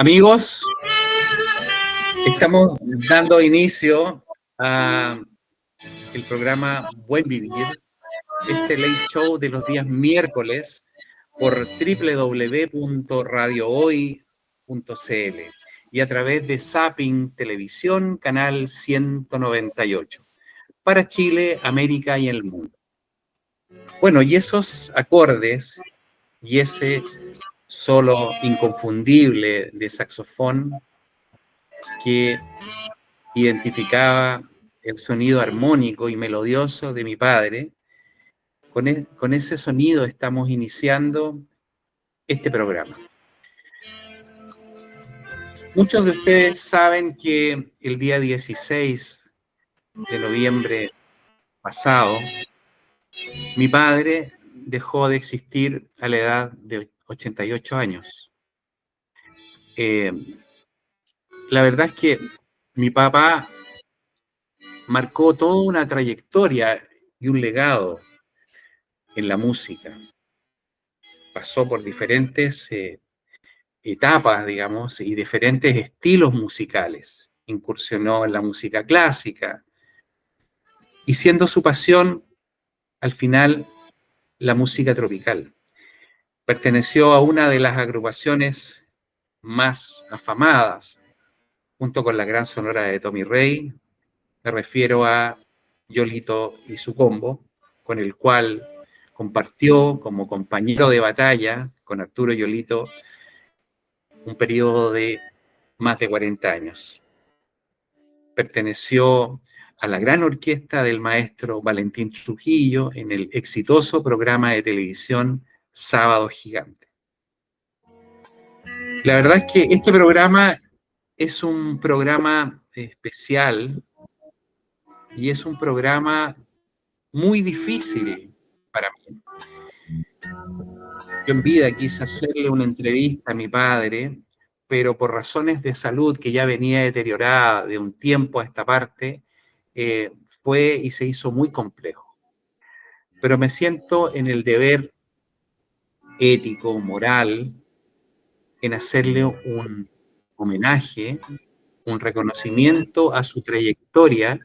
Amigos, estamos dando inicio a el programa Buen Vivir, este late show de los días miércoles por www.radiohoy.cl y a través de Zapping Televisión, canal 198, para Chile, América y el mundo. Bueno, y esos acordes y ese solo inconfundible de saxofón que identificaba el sonido armónico y melodioso de mi padre, con ese sonido estamos iniciando este programa. Muchos de ustedes saben que el día 16 de noviembre pasado, mi padre dejó de existir a la edad de 88 años. La verdad es que mi papá marcó toda una trayectoria y un legado en la música. Pasó por diferentes etapas, digamos, y diferentes estilos musicales. Incursionó en la música clásica y siendo su pasión, al final, la música tropical. Perteneció a una de las agrupaciones más afamadas, junto con la gran sonora de Tommy Rey. Me refiero a Yolito y su combo, con el cual compartió como compañero de batalla con Arturo Yolito un periodo de más de 40 años. Perteneció a la gran orquesta del maestro Valentín Trujillo en el exitoso programa de televisión Sábado Gigante. La verdad es que este programa es un programa especial y es un programa muy difícil para mí. Yo en vida quise hacerle una entrevista a mi padre, pero por razones de salud que ya venía deteriorada de un tiempo a esta parte, fue y se hizo muy complejo. Pero me siento en el deber ético, moral, en hacerle un homenaje, un reconocimiento a su trayectoria,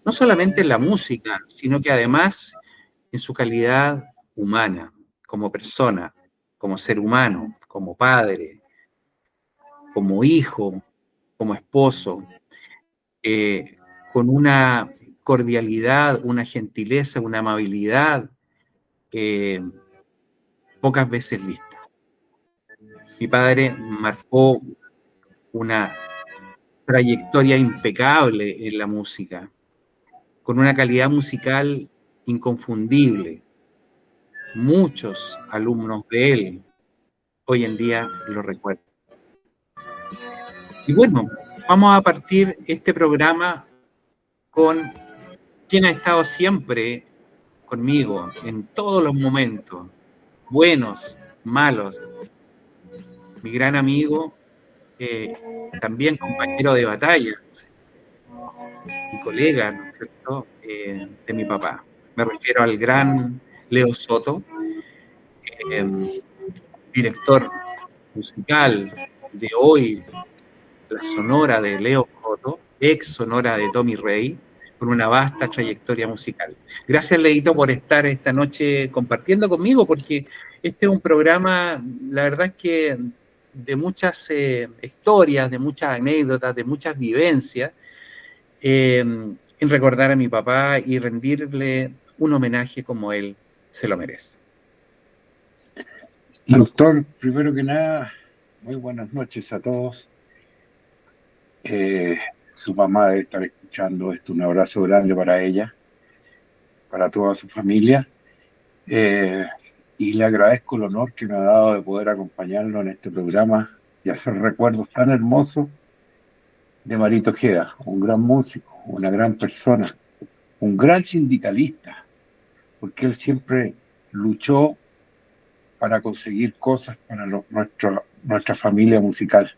no solamente en la música, sino que además en su calidad humana, como persona, como ser humano, como padre, como hijo, como esposo, con una cordialidad, una gentileza, una amabilidad pocas veces vista. Mi padre marcó una trayectoria impecable en la música, con una calidad musical inconfundible. Muchos alumnos de él hoy en día lo recuerdan. Y bueno, vamos a partir este programa con quien ha estado siempre conmigo en todos los momentos, buenos, malos. Mi gran amigo, también compañero de batalla, mi colega, ¿no es cierto?, de mi papá. Me refiero al gran Leo Soto, director musical de hoy, la sonora de Leo Soto, ex sonora de Tommy Rey, con una vasta trayectoria musical. Gracias, Leito, por estar esta noche compartiendo conmigo, porque este es un programa, la verdad es que de muchas historias, de muchas anécdotas, de muchas vivencias, en recordar a mi papá y rendirle un homenaje como él se lo merece. Doctor, primero que nada, muy buenas noches a todos. Su mamá debe estar escuchando esto, un abrazo grande para ella, para toda su familia. Y le agradezco el honor que me ha dado de poder acompañarlo en este programa y hacer recuerdos tan hermosos de Marito Ojeda, un gran músico, una gran persona, un gran sindicalista, porque él siempre luchó para conseguir cosas para nuestra familia musical,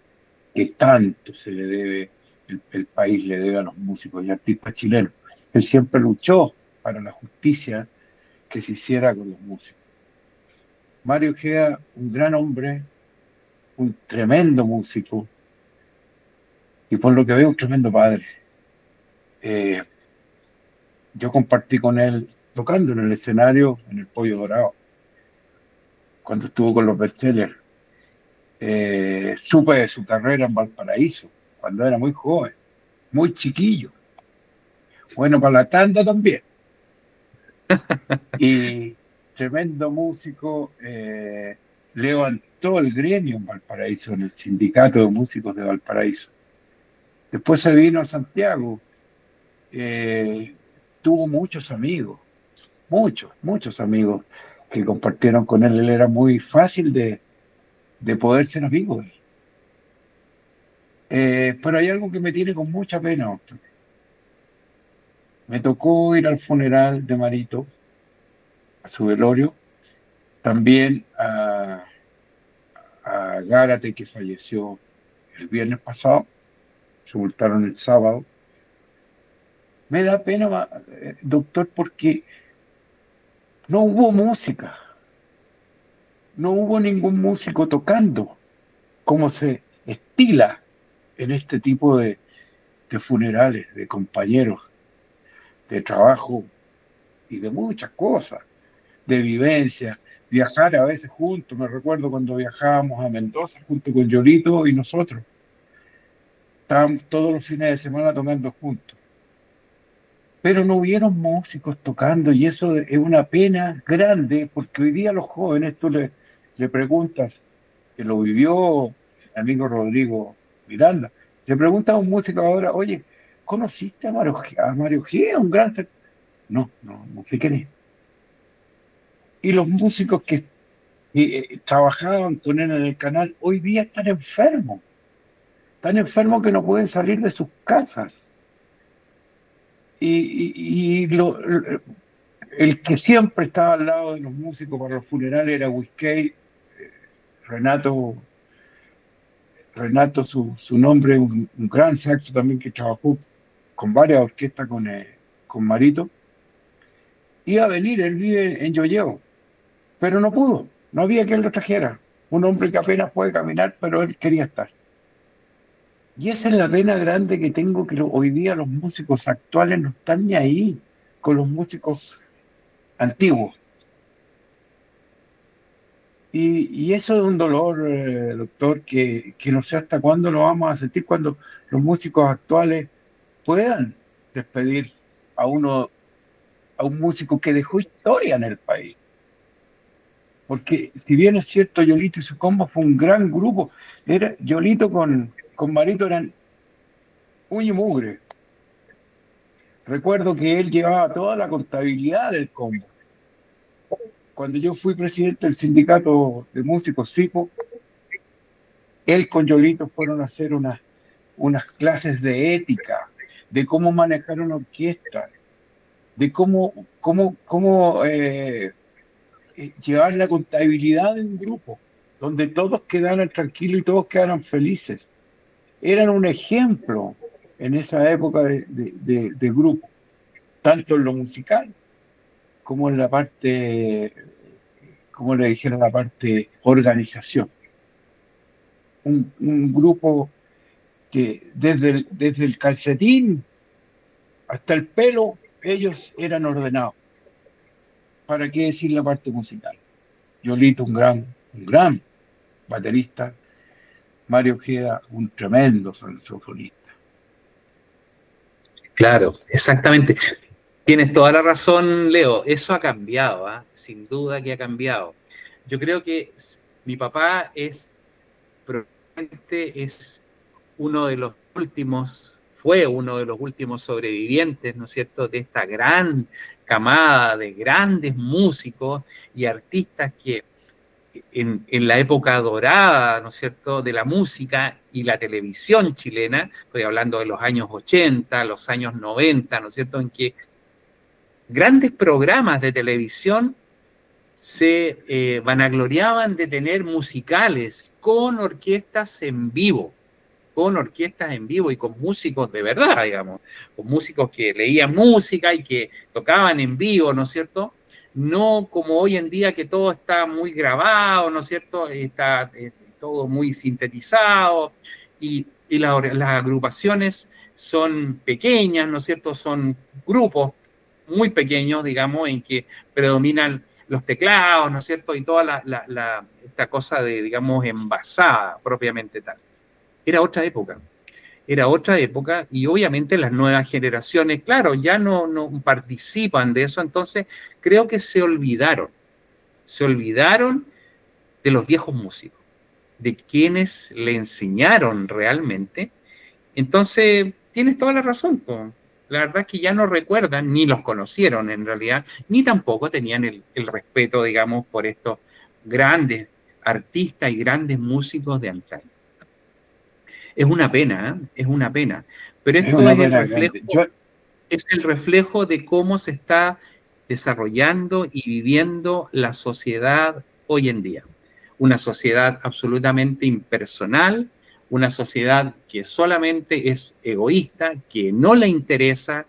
que tanto se le debe, el país le debe a los músicos y artistas chilenos. Él siempre luchó para la justicia que se hiciera con los músicos. Mario Ojeda, un gran hombre, un tremendo músico y por lo que veo un tremendo padre. Yo compartí con él tocando en el escenario en el Pollo Dorado, cuando estuvo con los Bestsellers. Supe de su carrera en Valparaíso, cuando era muy joven, muy chiquillo. Bueno, para la tanda también. Y tremendo músico, levantó el gremio en Valparaíso, en el sindicato de músicos de Valparaíso. Después se vino a Santiago, eh, tuvo muchos amigos que compartieron con él. Él era muy fácil de poder ser amigo de él. Pero hay algo que me tiene con mucha pena, doctor. Me tocó ir al funeral de Marito, a su velorio, también a Gárate, que falleció el viernes pasado, se multaron el sábado. Me da pena, doctor, porque no hubo música, no hubo ningún músico tocando, como se estila en este tipo de funerales, de compañeros de trabajo y de muchas cosas, de vivencia, viajar a veces juntos. Me recuerdo cuando viajábamos a Mendoza junto con Yolito y nosotros. Estábamos todos los fines de semana tocando juntos. Pero no hubieron músicos tocando y eso es una pena grande porque hoy día los jóvenes, le preguntas, que lo vivió el amigo Rodrigo Miranda, le preguntas a un músico ahora, oye, ¿conociste a Mario G, un gran... No, no sé quién es. Y los músicos que trabajaban con él en el canal hoy día están enfermos que no pueden salir de sus casas. El que siempre estaba al lado de los músicos para los funerales era Whiskey, Renato, su nombre, un gran saxo también que trabajó con varias orquestas con Marito. Iba a venir, él vive en Yoyeo, pero no pudo, no había quien lo trajera. Un hombre que apenas puede caminar, pero él quería estar. Y esa es la pena grande que tengo, que hoy día los músicos actuales no están ni ahí con los músicos antiguos. Y eso es un dolor, doctor, que no sé hasta cuándo lo vamos a sentir, cuando los músicos actuales puedan despedir a a un músico que dejó historia en el país. Porque si bien es cierto, Yolito y su combo fue un gran grupo, Yolito con Marito eran uña y mugre. Recuerdo que él llevaba toda la contabilidad del combo. Cuando yo fui presidente del sindicato de músicos SIPO, él con Yolito fueron a hacer unas clases de ética, de cómo manejar una orquesta, de cómo llevar la contabilidad de un grupo, donde todos quedaran tranquilos y todos quedaran felices. Eran un ejemplo en esa época de grupo, tanto en lo musical como en la parte, como le dijeron, la parte organización. Un grupo que desde el calcetín hasta el pelo, ellos eran ordenados. ¿Para qué decir la parte musical? Yolito, un gran baterista. Mario Ojeda, un tremendo saxofonista. Claro, exactamente. Tienes toda la razón, Leo. Eso ha cambiado, ¿eh? Sin duda que ha cambiado. Yo creo que mi papá probablemente es uno de los últimos, fue uno de los últimos sobrevivientes, ¿no es cierto?, de esta gran camada de grandes músicos y artistas que en la época dorada, ¿no es cierto?, de la música y la televisión chilena, estoy hablando de los años 80, los años 90, ¿no es cierto?, en que grandes programas de televisión se vanagloriaban de tener musicales con orquestas en vivo y con músicos de verdad, digamos, con músicos que leían música y que tocaban en vivo, ¿no es cierto? No como hoy en día que todo está muy grabado, ¿no es cierto? todo muy sintetizado, y las agrupaciones son pequeñas, ¿no es cierto? Son grupos muy pequeños, digamos, en que predominan los teclados, ¿no es cierto? Y toda esta cosa de, digamos, envasada propiamente tal. Era otra época y obviamente las nuevas generaciones, claro, ya no participan de eso, entonces creo que se olvidaron de los viejos músicos, de quienes le enseñaron realmente. Entonces, tienes toda la razón, po. La verdad es que ya no recuerdan, ni los conocieron en realidad, ni tampoco tenían el respeto, digamos, por estos grandes artistas y grandes músicos de antaño. Es una pena, ¿eh? Es una pena. Pero Es esto una pena grande. es el reflejo de cómo se está desarrollando y viviendo la sociedad hoy en día. Una sociedad absolutamente impersonal, una sociedad que solamente es egoísta, que no le interesa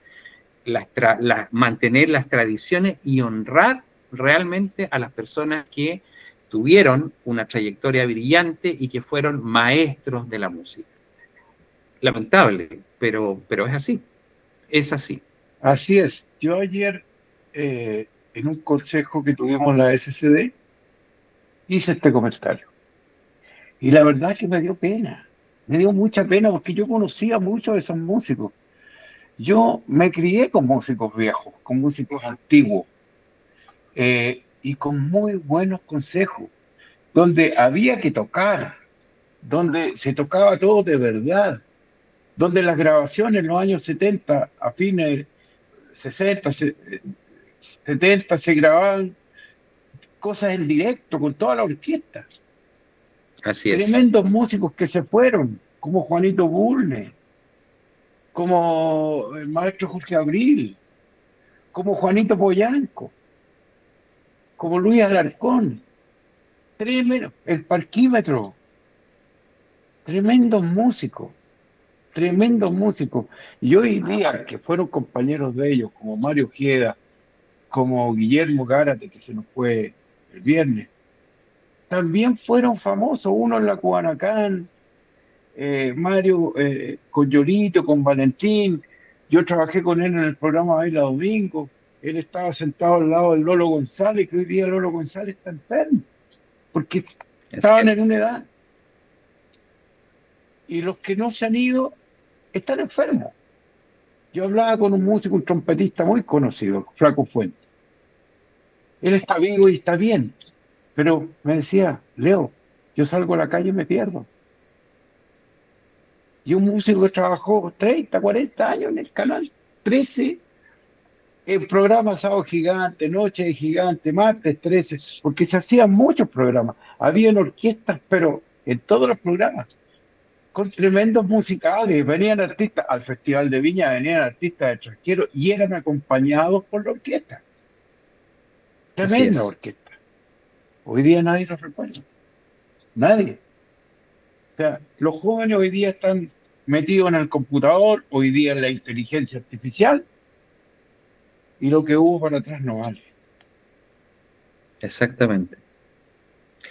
mantener las tradiciones y honrar realmente a las personas que tuvieron una trayectoria brillante y que fueron maestros de la música. Lamentable, pero es así. Así es. Yo ayer, en un consejo que tuvimos en la SCD, hice este comentario. Y la verdad es que me dio pena. Me dio mucha pena porque yo conocía muchos de esos músicos. Yo me crié con músicos viejos, con músicos antiguos, y con muy buenos consejos, donde había que tocar, donde se tocaba todo de verdad, donde las grabaciones en los años 70, a fines 60, 70, se grababan cosas en directo con toda la orquesta. Así es. Tremendos músicos que se fueron, como Juanito Bulnes, como el maestro Jorge Abril, como Juanito Poyanco, como Luis Alarcón, tremendo, el Parquímetro, tremendos músicos, tremendos músicos. Y hoy día que fueron compañeros de ellos, como Mario Ojeda, como Guillermo Gárate, que se nos fue el viernes, también fueron famosos, uno en la Cubanacán, Mario con Llorito, con Valentín. Yo trabajé con él en el programa Baila Domingo. Él estaba sentado al lado del Lolo González, que hoy día Lolo González está enfermo, porque estaban en una edad. Y los que no se han ido están enfermos. Yo hablaba con un músico, un trompetista muy conocido, Flaco Fuente. Él está vivo y está bien, pero me decía, Leo, yo salgo a la calle y me pierdo. Y un músico que trabajó 30, 40 años en el canal 13, en programas Sábado Gigante, Noche de Gigante, Martes 13, porque se hacían muchos programas. Habían orquestas, pero en todos los programas, con tremendos musicales. Venían artistas al Festival de Viña, venían artistas extranjeros y eran acompañados por la orquesta. Tremenda orquesta. Hoy día nadie los recuerda. Nadie. O sea, los jóvenes hoy día están metidos en el computador, hoy día en la inteligencia artificial, y lo que hubo para atrás no vale. Exactamente.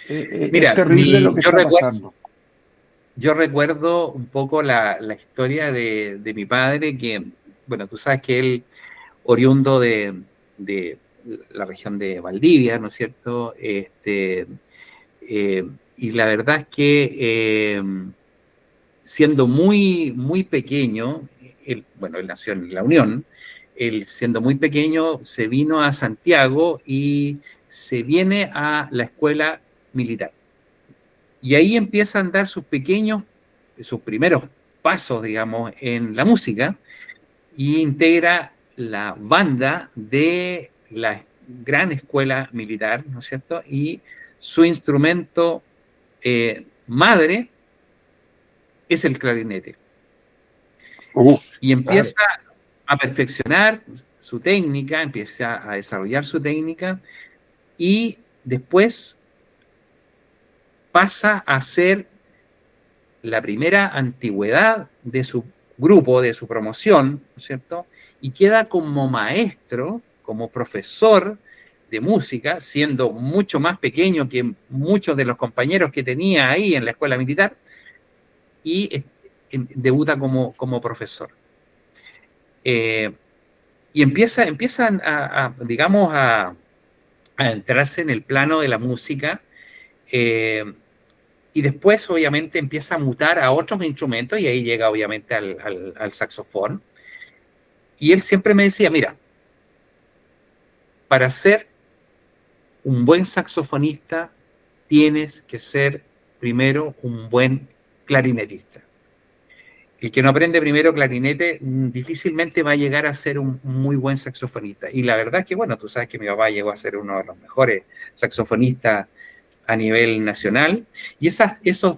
Mira, es terrible lo que está pasando. Yo recuerdo un poco la historia de mi padre, que, bueno, tú sabes que él, oriundo de la región de Valdivia, ¿no es cierto? Y la verdad es que siendo muy, muy pequeño, él nació en La Unión, él siendo muy pequeño se vino a Santiago y se viene a la escuela militar. Y ahí empieza a dar sus primeros pasos, digamos, en la música, y integra la banda de la gran escuela militar, ¿no es cierto? Y su instrumento madre es el clarinete. Y empieza a perfeccionar su técnica, empieza a desarrollar su técnica, y después pasa a ser la primera antigüedad de su grupo, de su promoción, ¿no es cierto? Y queda como maestro, como profesor música, siendo mucho más pequeño que muchos de los compañeros que tenía ahí en la escuela militar, y debuta como profesor. Y empiezan digamos, a entrarse en el plano de la música, y después obviamente empieza a mutar a otros instrumentos, y ahí llega obviamente al saxofón. Y él siempre me decía, mira, para ser un buen saxofonista tienes que ser primero un buen clarinetista. El que no aprende primero clarinete difícilmente va a llegar a ser un muy buen saxofonista. Y la verdad es que, bueno, tú sabes que mi papá llegó a ser uno de los mejores saxofonistas a nivel nacional. Y esos,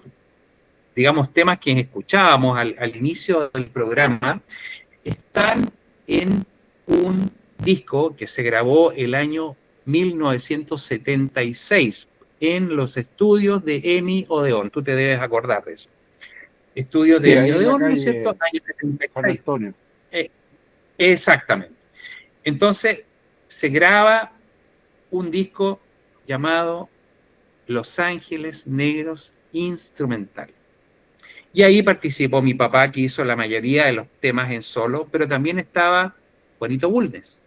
digamos, temas que escuchábamos al inicio del programa están en un disco que se grabó el año 1976 en los estudios de Emi Odeón. Tú te debes acordar de eso. Estudios de Emi Odeón, ¿no es cierto? Año 76. San Antonio. Exactamente. Entonces, se graba un disco llamado Los Ángeles Negros Instrumental. Y ahí participó mi papá, que hizo la mayoría de los temas en solo, pero también estaba Juanito Bulnes.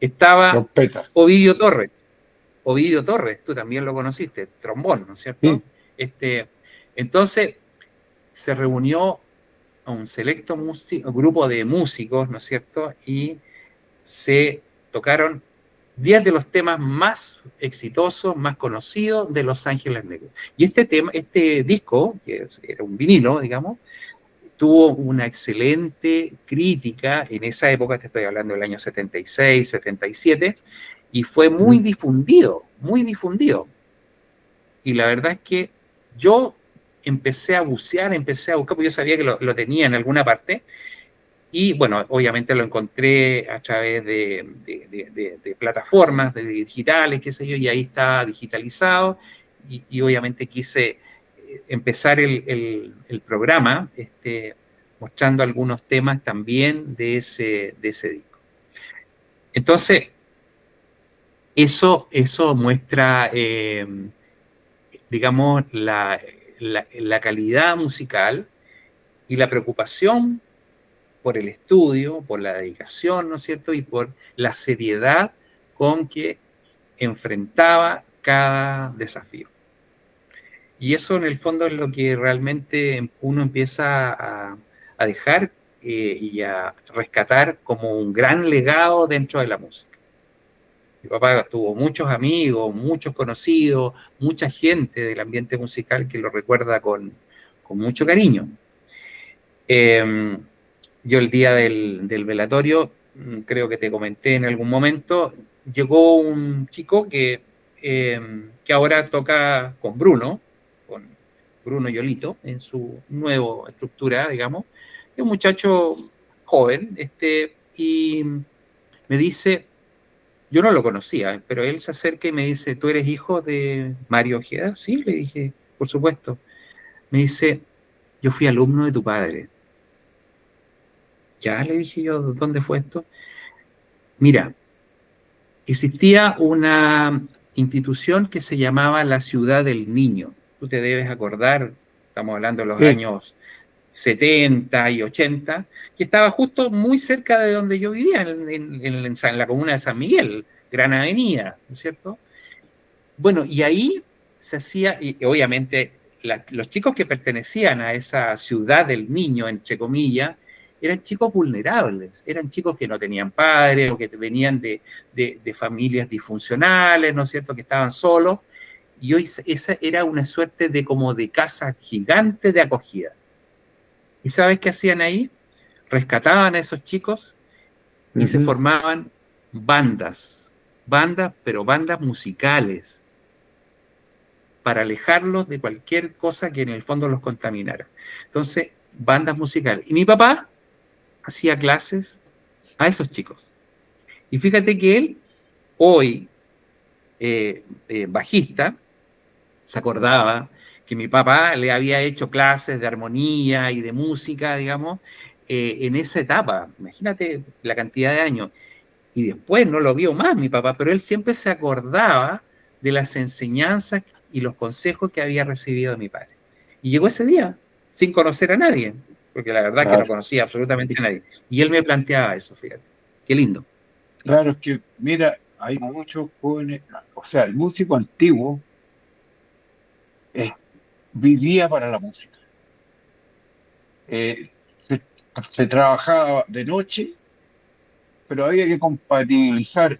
Estaba Trompeta. Ovidio Torres. Ovidio Torres, tú también lo conociste, trombón, ¿no es cierto? Sí. Entonces, se reunió a un selecto grupo de músicos, ¿no es cierto? Y se tocaron 10 de los temas más exitosos, más conocidos de Los Ángeles Negros. Y este disco, que era un vinilo, digamos, tuvo una excelente crítica en esa época, te estoy hablando del año 76, 77, y fue muy difundido, muy difundido. Y la verdad es que yo empecé a bucear, empecé a buscar, porque yo sabía que lo tenía en alguna parte, y bueno, obviamente lo encontré a través de plataformas de digitales, qué sé yo, y ahí está digitalizado, y obviamente quise empezar el programa mostrando algunos temas también de ese disco. Entonces, eso muestra, digamos, la calidad musical y la preocupación por el estudio, por la dedicación, ¿no es cierto? Y por la seriedad con que enfrentaba cada desafío. Y eso en el fondo es lo que realmente uno empieza a dejar y a rescatar como un gran legado dentro de la música. Mi papá tuvo muchos amigos, muchos conocidos, mucha gente del ambiente musical que lo recuerda con mucho cariño. Yo el día del velatorio, creo que te comenté en algún momento, llegó un chico que ahora toca con Bruno Yolito, en su nueva estructura, digamos. Es un muchacho joven, y me dice, yo no lo conocía, pero él se acerca y me dice, ¿tú eres hijo de Mario Ojeda? Sí, le dije, por supuesto. Me dice, yo fui alumno de tu padre. Ya, le dije yo, ¿dónde fue esto? Mira, existía una institución que se llamaba la Ciudad del Niño. Tú te debes acordar, estamos hablando de los años 70 y 80, que estaba justo muy cerca de donde yo vivía, en la comuna de San Miguel, Gran Avenida, ¿no es cierto? Bueno, y ahí se hacía, y obviamente los chicos que pertenecían a esa ciudad del niño, entre comillas, eran chicos vulnerables, eran chicos que no tenían padres o que venían de familias disfuncionales, ¿no es cierto?, que estaban solos, y hoy esa era una suerte de como de casa gigante de acogida. ¿Y sabes qué hacían ahí? Rescataban a esos chicos y se formaban bandas, pero bandas musicales, para alejarlos de cualquier cosa que en el fondo los contaminara. Entonces, bandas musicales. Y mi papá hacía clases a esos chicos. Y fíjate que él, hoy, bajista, se acordaba que mi papá le había hecho clases de armonía y de música, digamos, en esa etapa. Imagínate la cantidad de años. y después no lo vio más mi papá, pero él siempre se acordaba de las enseñanzas y los consejos que había recibido de mi padre. Y llegó ese día, sin conocer a nadie, porque la verdad es que no Claro, conocía absolutamente a nadie. Y él me planteaba eso, fíjate. Qué lindo. claro, es que, mira, hay muchos jóvenes, o sea, el músico antiguo eh, vivía para la música. Eh, se, se trabajaba de noche, pero había que compatibilizar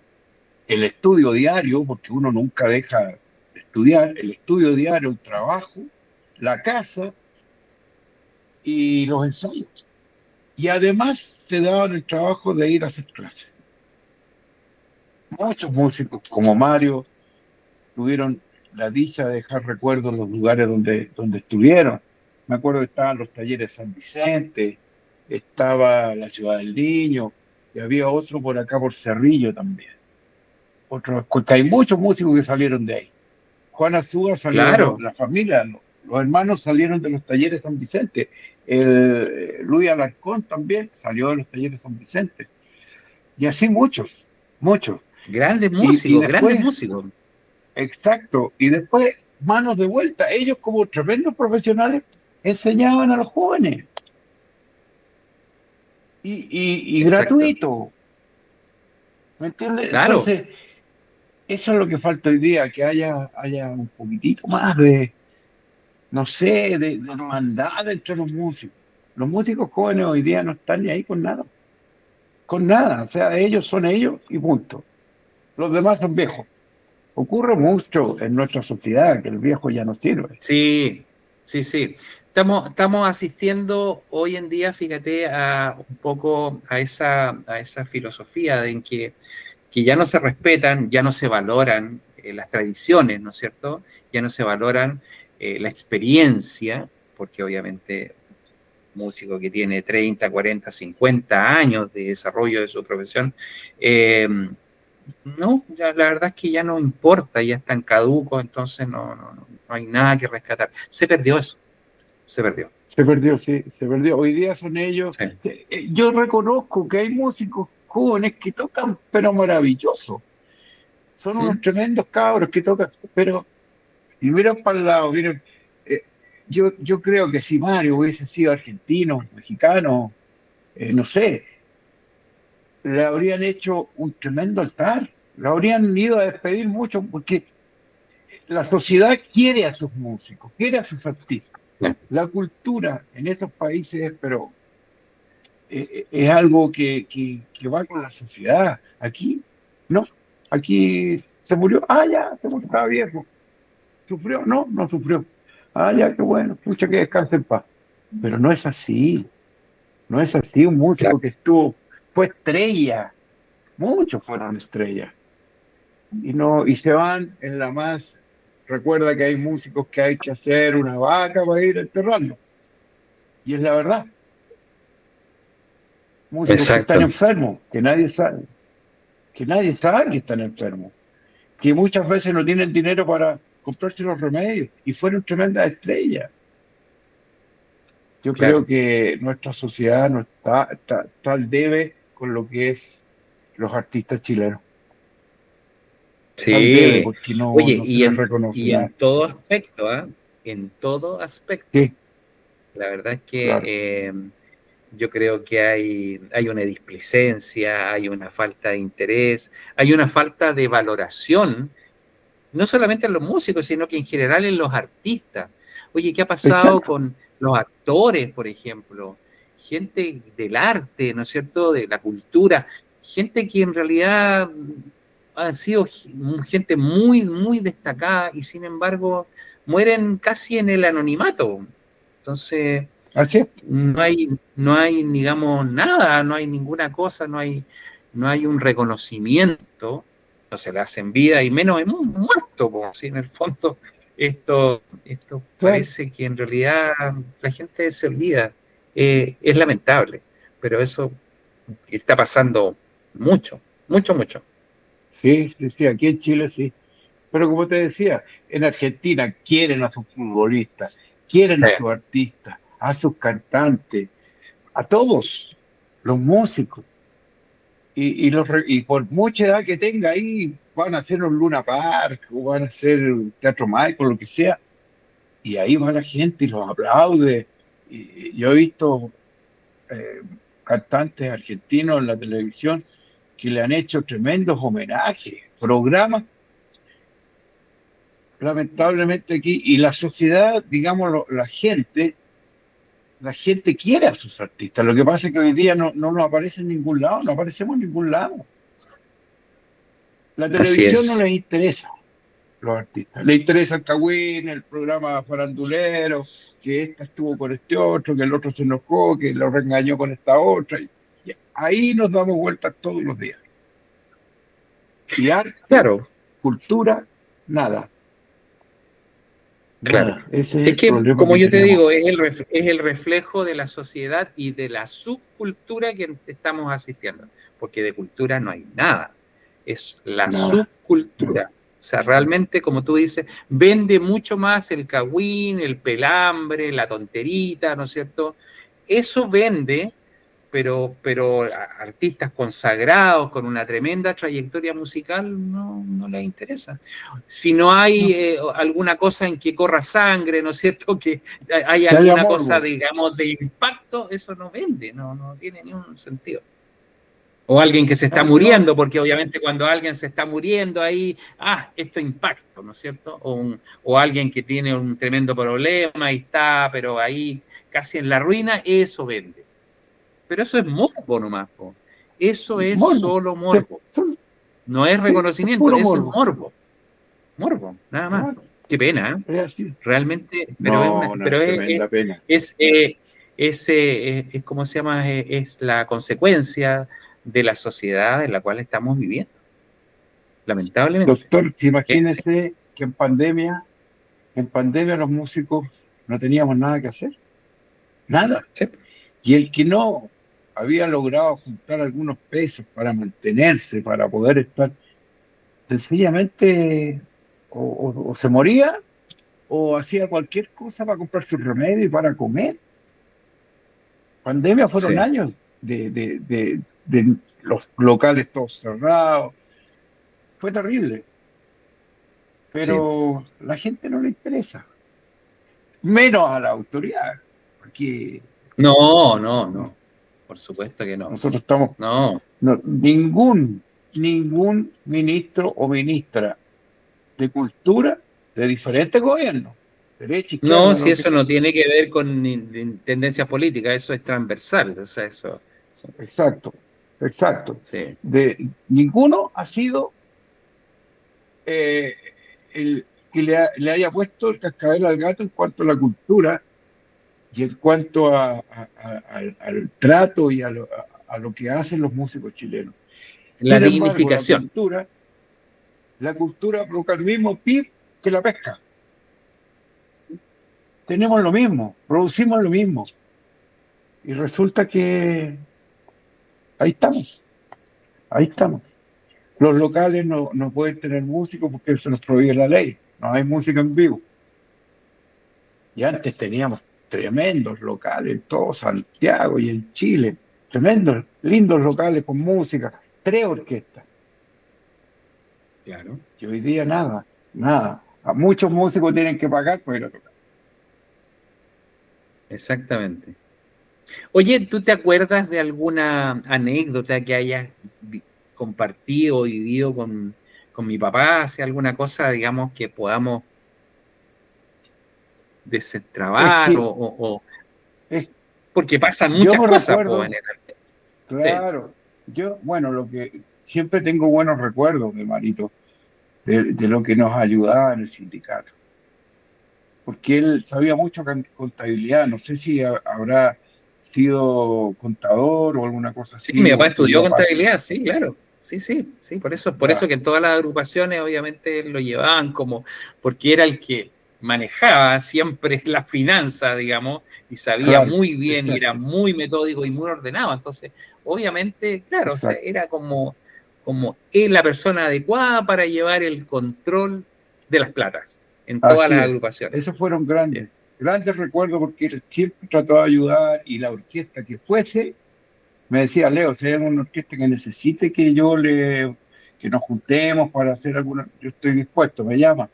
el estudio diario, porque uno nunca deja de estudiar, el estudio diario, el trabajo, la casa y los ensayos. Y además te daban el trabajo de ir a hacer clases. Muchos músicos, como Mario, tuvieron la dicha de dejar recuerdos en los lugares donde estuvieron. Me acuerdo que estaban los talleres San Vicente, estaba la Ciudad del Niño, y había otro por acá por Cerrillo también. Otro, porque hay muchos músicos que salieron de ahí. Juan Azúa salió de Claro, la familia, los hermanos salieron de los talleres San Vicente. El, Luis Alarcón también salió de los talleres San Vicente. Y así muchos, muchos. Y grandes después, músicos. exacto, y después manos de vuelta. Ellos como tremendos profesionales enseñaban a los jóvenes y Exacto. gratuito, ¿me entiendes? Claro, Entonces, eso es lo que falta hoy día, que haya un poquitito más de, no sé, de hermandad entre los músicos. Los músicos jóvenes hoy día no están ni ahí con nada. O sea, ellos son ellos y punto. Los demás son viejos. Ocurre mucho en nuestra sociedad que el viejo ya no sirve. sí, sí, sí. Estamos asistiendo hoy en día, fíjate, a un poco a esa filosofía de en que ya no se respetan, ya no se valoran las tradiciones, ¿no es cierto? Ya no se valoran la experiencia, porque obviamente músico que tiene 30, 40, 50 años de desarrollo de su profesión, eh, no, ya, la verdad es que ya no importa, ya están caducos, entonces no hay nada que rescatar. Se perdió eso, se perdió. Se perdió, sí, se perdió. Hoy día son ellos. Sí. Yo reconozco que hay músicos jóvenes que tocan, pero maravilloso. Son unos ¿Mm? tremendos cabros que tocan, pero y miran para el lado, miren, eh, yo creo que si Mario hubiese sido argentino, mexicano, no sé, le habrían hecho un tremendo altar, le habrían ido a despedir mucho, porque la sociedad quiere a sus músicos, quiere a sus artistas. La cultura en esos países, pero es algo que va con la sociedad. Aquí, no, aquí se murió, ya, se murió, estaba viejo. ¿Sufrió? No, no sufrió. Ya, qué bueno, pucha que descanse en paz. Pero no es así, no es así. Un Claro. músico que estuvo, fue estrella, muchos fueron estrellas. Y no, y se van en la más. Recuerda que hay músicos que hay que hacer una vaca para ir a enterrarlo. Y es la verdad. Músicos que están Exacto. enfermos, que nadie sabe que están enfermos, que muchas veces no tienen dinero para comprarse los remedios y fueron tremendas estrellas. Yo creo Claro. que nuestra sociedad no está al debe con lo que es los artistas chilenos. Está al debe Sí. porque Oye, no se les reconoce y en nada. todo aspecto, ¿ah? En todo aspecto. Sí, La verdad es claro. que yo creo que hay una displicencia, hay una falta de interés, hay una falta de valoración, no solamente en los músicos, sino que en general en los artistas. Oye, ¿qué ha pasado Exacto. con los actores, por ejemplo? Gente del arte, ¿no es cierto? De la cultura, gente que en realidad han sido gente muy, muy destacada y sin embargo mueren casi en el anonimato. Entonces, Así es. no hay, digamos, nada, no hay ninguna cosa, no hay un reconocimiento, no se le hacen vida y menos en un muerto, como si en el fondo esto Claro. parece que en realidad la gente se olvida. Es lamentable, pero eso está pasando mucho, mucho, mucho. Sí, sí, sí, aquí en Chile sí. Pero como te decía, en Argentina quieren a sus futbolistas, quieren a sus artistas, a sus cantantes, a todos, los músicos. y por mucha edad que tenga ahí, van a hacer un Luna Park, o van a hacer un Teatro Maipo, lo que sea, y ahí va la gente y los aplaude. Y yo he visto eh, cantantes argentinos en la televisión que le han hecho tremendos homenajes, programas, lamentablemente aquí, y la sociedad, digamos, la gente quiere a sus artistas. Lo que pasa es que hoy día no nos aparece en ningún lado, no aparecemos en ningún lado. La Así televisión no es. les interesa los artistas. Les interesa el cagüín, el programa farandulero, que esta estuvo con este otro, que el otro se enojó, que lo reengañó con esta otra. Y ahí nos damos vueltas todos los días. Y arte, Claro, cultura, nada. claro. Nada. Ese es Es el que, problema como que yo te tenemos. digo, es el reflejo de la sociedad y de la subcultura que estamos asistiendo, porque de cultura no hay nada, es la Nada. subcultura. O sea, realmente, como tú dices, vende mucho más el cagüín, el pelambre, la tonterita, ¿no es cierto? Eso vende, pero artistas consagrados con una tremenda trayectoria musical no les interesa. Si no hay No. alguna cosa en que corra sangre, ¿no es cierto? Que hay Que haya alguna cosa, morbo. digamos, de impacto, eso no vende, no tiene ningún sentido. O alguien que se está No. muriendo, porque obviamente cuando alguien se está muriendo ahí, esto impacta, ¿no es cierto? O alguien que tiene un tremendo problema y está, pero ahí casi en la ruina, eso vende. Pero eso es morbo nomás, po. Eso es Morbo. solo morbo. No es Sí, es reconocimiento, puro eso es morbo. morbo. Morbo, nada más. Claro, Qué pena, ¿eh? es así. Realmente, No, no es pero tremenda pena. es, ¿cómo se llama? Es la consecuencia de la sociedad en la cual estamos viviendo, lamentablemente. Doctor, Sí, imagínese que en pandemia los músicos no teníamos nada que hacer, nada. sí, Y el que no había logrado juntar algunos pesos para mantenerse, para poder estar, sencillamente o se moría o hacía cualquier cosa para comprar su remedio y para comer. Pandemia fueron sí, años de los locales todos cerrados. Fue terrible, sí. pero la gente no le interesa, menos a la autoridad, porque No. no, Por supuesto que no. nosotros estamos, No, ningún ministro o ministra de cultura de diferentes gobiernos, derecha, no, izquierda, si lo que eso no sea. tiene que ver con tendencias políticas, eso es transversal. O sea, Exacto, exacto. sí. Ninguno ha sido eh, el que le haya puesto el cascabel al gato en cuanto a la cultura y en cuanto al trato y a lo que hacen los músicos chilenos. La Sin embargo, dignificación. la cultura provoca el mismo PIB que la pesca. Tenemos lo mismo, producimos lo mismo. Y resulta que ahí estamos, ahí estamos. Los locales no pueden tener músicos porque se nos prohíbe la ley. No hay música en vivo. Y antes teníamos tremendos locales en todo Santiago y en Chile. Tremendos, lindos locales con música. 3 orquestas. Claro. Y hoy día nada, nada. A muchos músicos tienen que pagar por ir a tocar. Exactamente. Oye, ¿tú te acuerdas de alguna anécdota que hayas compartido o vivido con mi papá? ¿Hace alguna cosa, digamos, que podamos Es destrabar que es, porque pasan yo muchas me cosas, pues, en recuerdo, el... Sí, claro, bueno, lo que siempre tengo buenos recuerdos de Marito, de lo que nos ayudaba en el sindicato, porque él sabía mucho contabilidad, no sé si habrá sido contador o alguna cosa sí, así, mi papá o estudió tenía parte. contabilidad, sí, claro. Sí, por eso Ya, que en todas las agrupaciones obviamente lo llevaban como, porque era el que manejaba siempre la finanza, digamos, y sabía claro, muy bien y era exacto, muy metódico y muy ordenado. Entonces, obviamente, claro, o sea, exacto. era como él la persona adecuada para llevar el control de las platas en todas Así las es. agrupaciones. Esos fueron Sí, grandes recuerdos porque él siempre trató de ayudar y la orquesta que fuese, Me decía, Leo, si hay alguna orquesta que necesite que nos juntemos para hacer alguna, yo estoy dispuesto, me llama.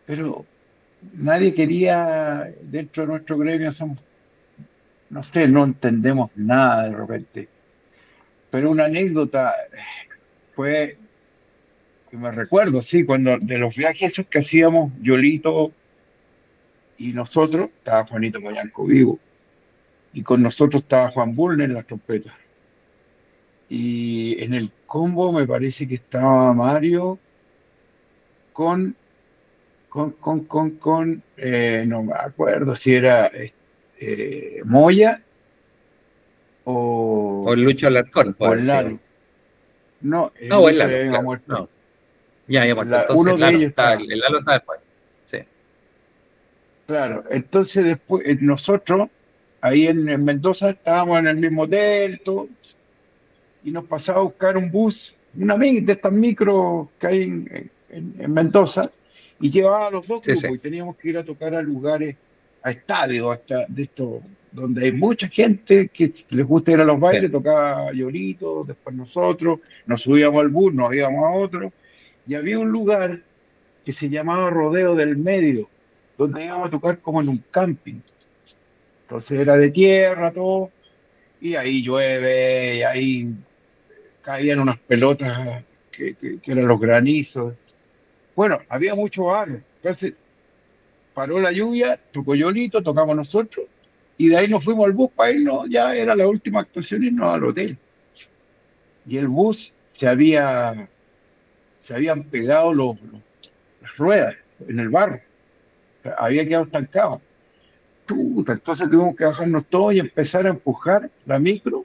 Pero nadie quería, dentro de nuestro gremio somos, no sé, no entendemos nada de repente. Pero una anécdota fue, que me recuerdo, sí, cuando de los viajes esos que hacíamos, Yolito y nosotros, estaba Juanito Mayanco vivo, y con nosotros estaba Juan Bulner en la trompeta. Y en el combo me parece que estaba Mario con, no me acuerdo si era Moya O o, el Lucho Alarcón, o puede haber el sido. Lalo. No, No, el o el Lucho ya Lalo, había claro. muerto. No, ya había muerto. Entonces Uno el de Lalo ellos está, estaba, el Lalo está después. Sí. claro. Entonces después nosotros ahí en Mendoza estábamos en el mismo hotel, todo, y nos pasaba a buscar un bus, una de estas micros que hay en Mendoza, y llevaba a los dos Sí, sí. grupos y teníamos que ir a tocar a lugares, a estadios, hasta de estos, donde hay mucha gente que les gusta ir a los Sí. bailes, tocaba Llorito, después nosotros, nos subíamos al bus, nos íbamos a otro, y había un lugar que se llamaba Rodeo del Medio, donde íbamos a tocar como en un camping. Entonces era de tierra todo, y ahí llueve, y ahí caían unas pelotas que eran los granizos. Bueno, había mucho barro. Entonces paró la lluvia, tocó Yolito, tocamos nosotros, y de ahí nos fuimos al bus para irnos, ya era la última actuación, irnos al hotel. Y el bus se habían pegado las ruedas en el barro, había quedado estancado. Puta, entonces tuvimos que bajarnos todos y empezar a empujar la micro,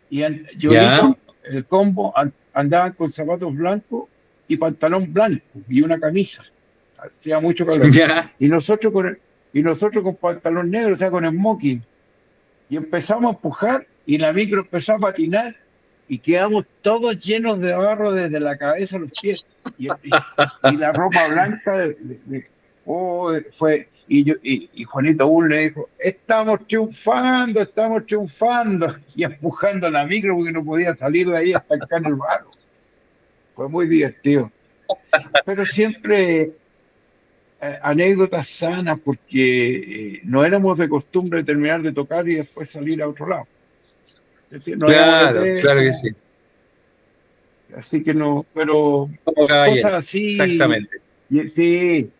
y Ya, Yolito, el combo, andaban con zapatos blancos y pantalón blanco y una camisa. Hacía mucho calor. ya. Y nosotros con pantalón negro, o sea, con smoking. Y empezamos a empujar y la micro empezó a patinar y quedamos todos llenos de barro desde la cabeza a los pies. Y la ropa blanca y Juanito Bull le dijo, estamos triunfando, y empujando la micro porque no podía salir de ahí hasta el el barro. Fue muy divertido. Pero siempre anécdotas sanas porque no éramos de costumbre terminar de tocar y después salir a otro lado. Es decir, no íbamos al Claro, hotel, claro que sí. así que no, pero Como cosas caballero. así, Exactamente. sí,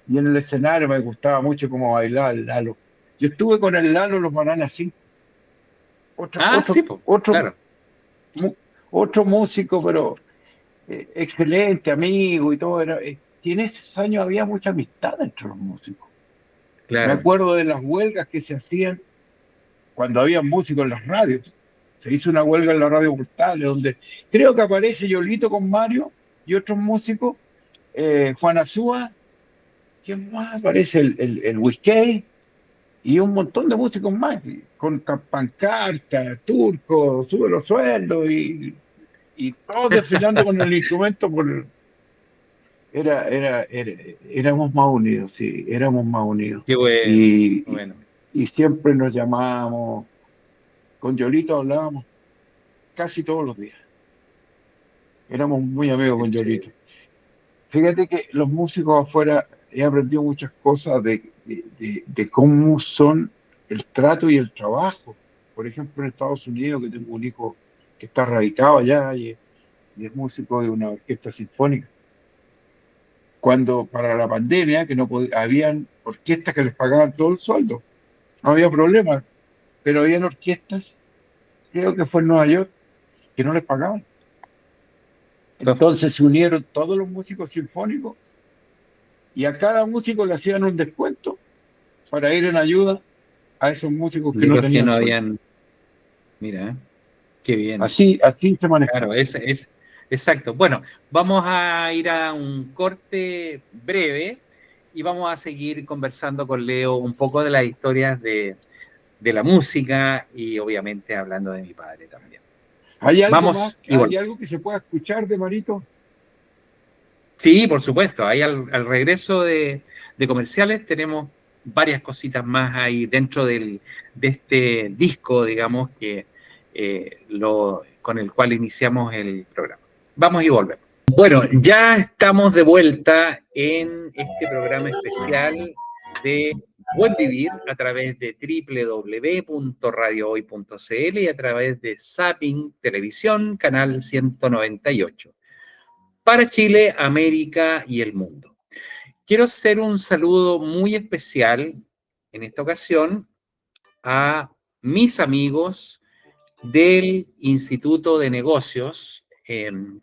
y en el escenario me gustaba mucho cómo bailaba el Lalo. Yo estuve con el Lalo en los Bananas 5, otro, Ah, sí, otro, pues, otro, claro, mu- otro músico, pero excelente, amigo y todo. Que en esos años había mucha amistad entre los músicos. Me claro. acuerdo de las huelgas que se hacían cuando había músicos en las radios. Se hizo una huelga en la radio Portales, donde creo que aparece Yolito con Mario y otros músicos, Juan Azúa, ¿quién más aparece? El Whiskey y un montón de músicos más, con pancartas, turcos, sube los sueldos y todos desfilando con el instrumento éramos más unidos, sí, éramos más unidos. Qué bueno, Y, bueno. y siempre nos llamábamos, con Yolito hablábamos casi todos los días. Éramos muy amigos con Entre- Yolito. Fíjate que los músicos afuera he aprendido muchas cosas de cómo son el trato y el trabajo. Por ejemplo, en Estados Unidos, que tengo un hijo que está radicado allá y es músico de una orquesta sinfónica. Cuando para la pandemia, que no habían orquestas que les pagaban todo el sueldo, no había problema, pero habían orquestas, creo que fue en Nueva York, que no les pagaban. Entonces se unieron todos los músicos sinfónicos y a cada músico le hacían un descuento para ir en ayuda a esos músicos que de no los que tenían no sueldo. habían, mira, qué bien. Así se Claro, manejaba. es exacto. Bueno, vamos a ir a un corte breve y vamos a seguir conversando con Leo un poco de las historias de la música y obviamente hablando de mi padre también. ¿Hay algo más? Vamos y ¿Hay volvemos. algo que se pueda escuchar de Marito? Sí, por supuesto. Ahí al regreso de comerciales tenemos varias cositas más ahí dentro de este disco, digamos, con el cual iniciamos el programa. Vamos y volvemos. Bueno, ya estamos de vuelta en este programa especial de Buen Vivir a través de www.radiohoy.cl y a través de Zapping Televisión, canal 198, para Chile, América y el mundo. Quiero hacer un saludo muy especial en esta ocasión a mis amigos del Instituto de Negocios,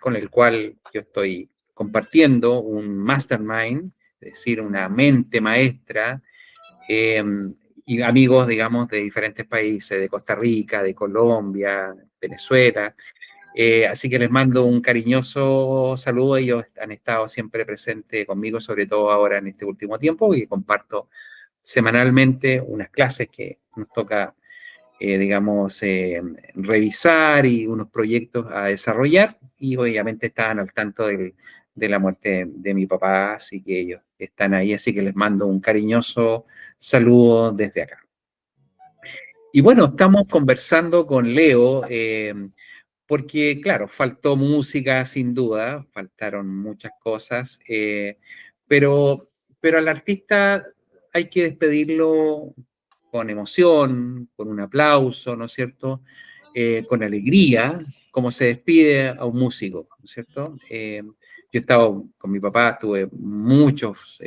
con el cual yo estoy compartiendo un mastermind, es decir, una mente maestra, y amigos, digamos, de diferentes países, de Costa Rica, de Colombia, Venezuela. Así que les mando un cariñoso saludo. Ellos han estado siempre presentes conmigo, sobre todo ahora en este último tiempo, y comparto semanalmente unas clases que nos toca, digamos, revisar y unos proyectos a desarrollar, y obviamente estaban al tanto de la muerte de mi papá, así que ellos están ahí, así que les mando un cariñoso saludo desde acá. Y bueno, estamos conversando con Leo, porque claro, faltó música sin duda, faltaron muchas cosas, pero al artista hay que despedirlo con emoción, con un aplauso, ¿no es cierto? Con alegría, como se despide a un músico, ¿no es cierto? Yo he estado con mi papá, tuve muchos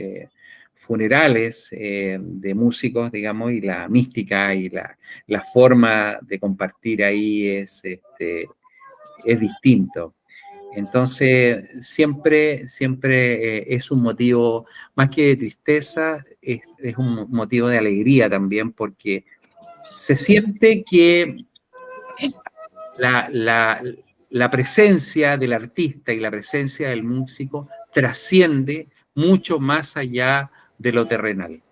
funerales de músicos, digamos, y la mística y la forma de compartir ahí es distinto. Entonces, siempre es un motivo, más que de tristeza, es un motivo de alegría también, porque se siente que la presencia del artista y la presencia del músico trasciende mucho más allá de lo terrenal.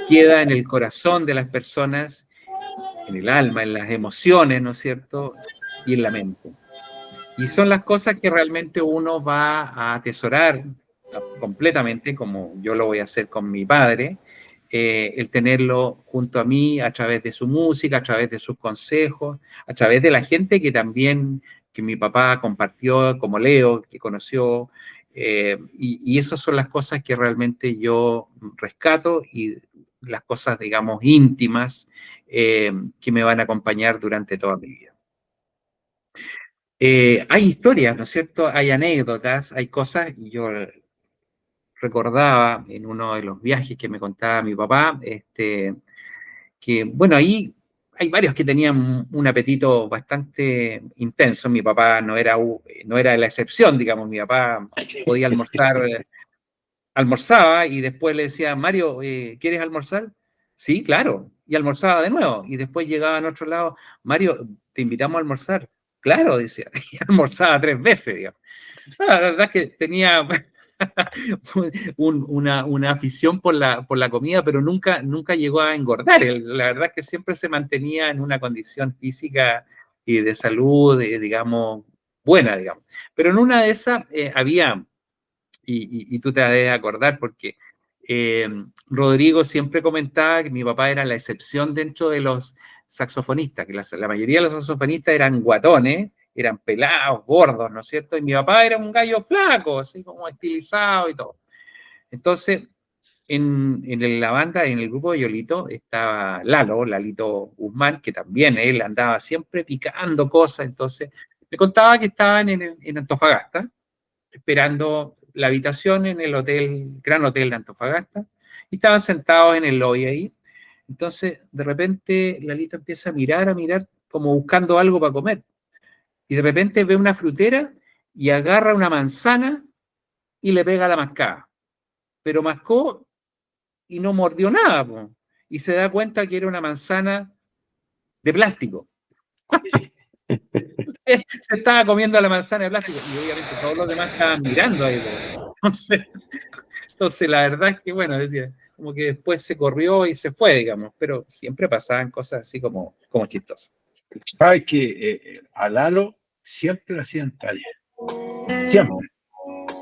Queda en el corazón de las personas, en el alma, en las emociones, ¿no es cierto? Y en la mente. Y son las cosas que realmente uno va a atesorar completamente, como yo lo voy a hacer con mi padre, el tenerlo junto a mí a través de su música, a través de sus consejos, a través de la gente que mi papá compartió, como Leo, que conoció, y esas son las cosas que realmente yo rescato y las cosas, digamos, íntimas que me van a acompañar durante toda mi vida. Hay historias, ¿no es cierto? Hay anécdotas, hay cosas, y yo recordaba en uno de los viajes que me contaba mi papá, que, bueno, ahí hay varios que tenían un apetito bastante intenso. Mi papá no era la excepción, digamos. Mi papá podía almorzar, almorzaba y después le decía, Mario, ¿quieres almorzar? Sí, claro. Y almorzaba de nuevo. Y después llegaba en otro lado, Mario, te invitamos a almorzar. Claro, decía. Y almorzaba 3 veces, digamos. La verdad es que tenía una afición por la comida, pero nunca llegó a engordar. La verdad es que siempre se mantenía en una condición física y de salud, digamos, buena, digamos. Pero en una de esas había, y tú te debes acordar, porque Rodrigo siempre comentaba que mi papá era la excepción dentro de los saxofonistas, que la mayoría de los saxofonistas eran guatones, eran pelados, gordos, ¿no es cierto? Y mi papá era un gallo flaco, así como estilizado y todo. Entonces, en la banda, en el grupo de Yolito, estaba Lalito Guzmán, que también él andaba siempre picando cosas. Entonces, me contaba que estaban en Antofagasta, esperando la habitación en el Gran Hotel de Antofagasta, y estaban sentados en el lobby ahí. Entonces, de repente, Lalito empieza a mirar, como buscando algo para comer. Y de repente ve una frutera y agarra una manzana y le pega la mascada. Pero mascó y no mordió nada, po. Y se da cuenta que era una manzana de plástico. Se estaba comiendo la manzana de plástico y obviamente todos los demás estaban mirando ahí. Entonces la verdad es que, bueno, decía, como que después se corrió y se fue, digamos, pero siempre pasaban cosas así como chistosas. Sabes que a Lalo siempre le hacían talla, siempre,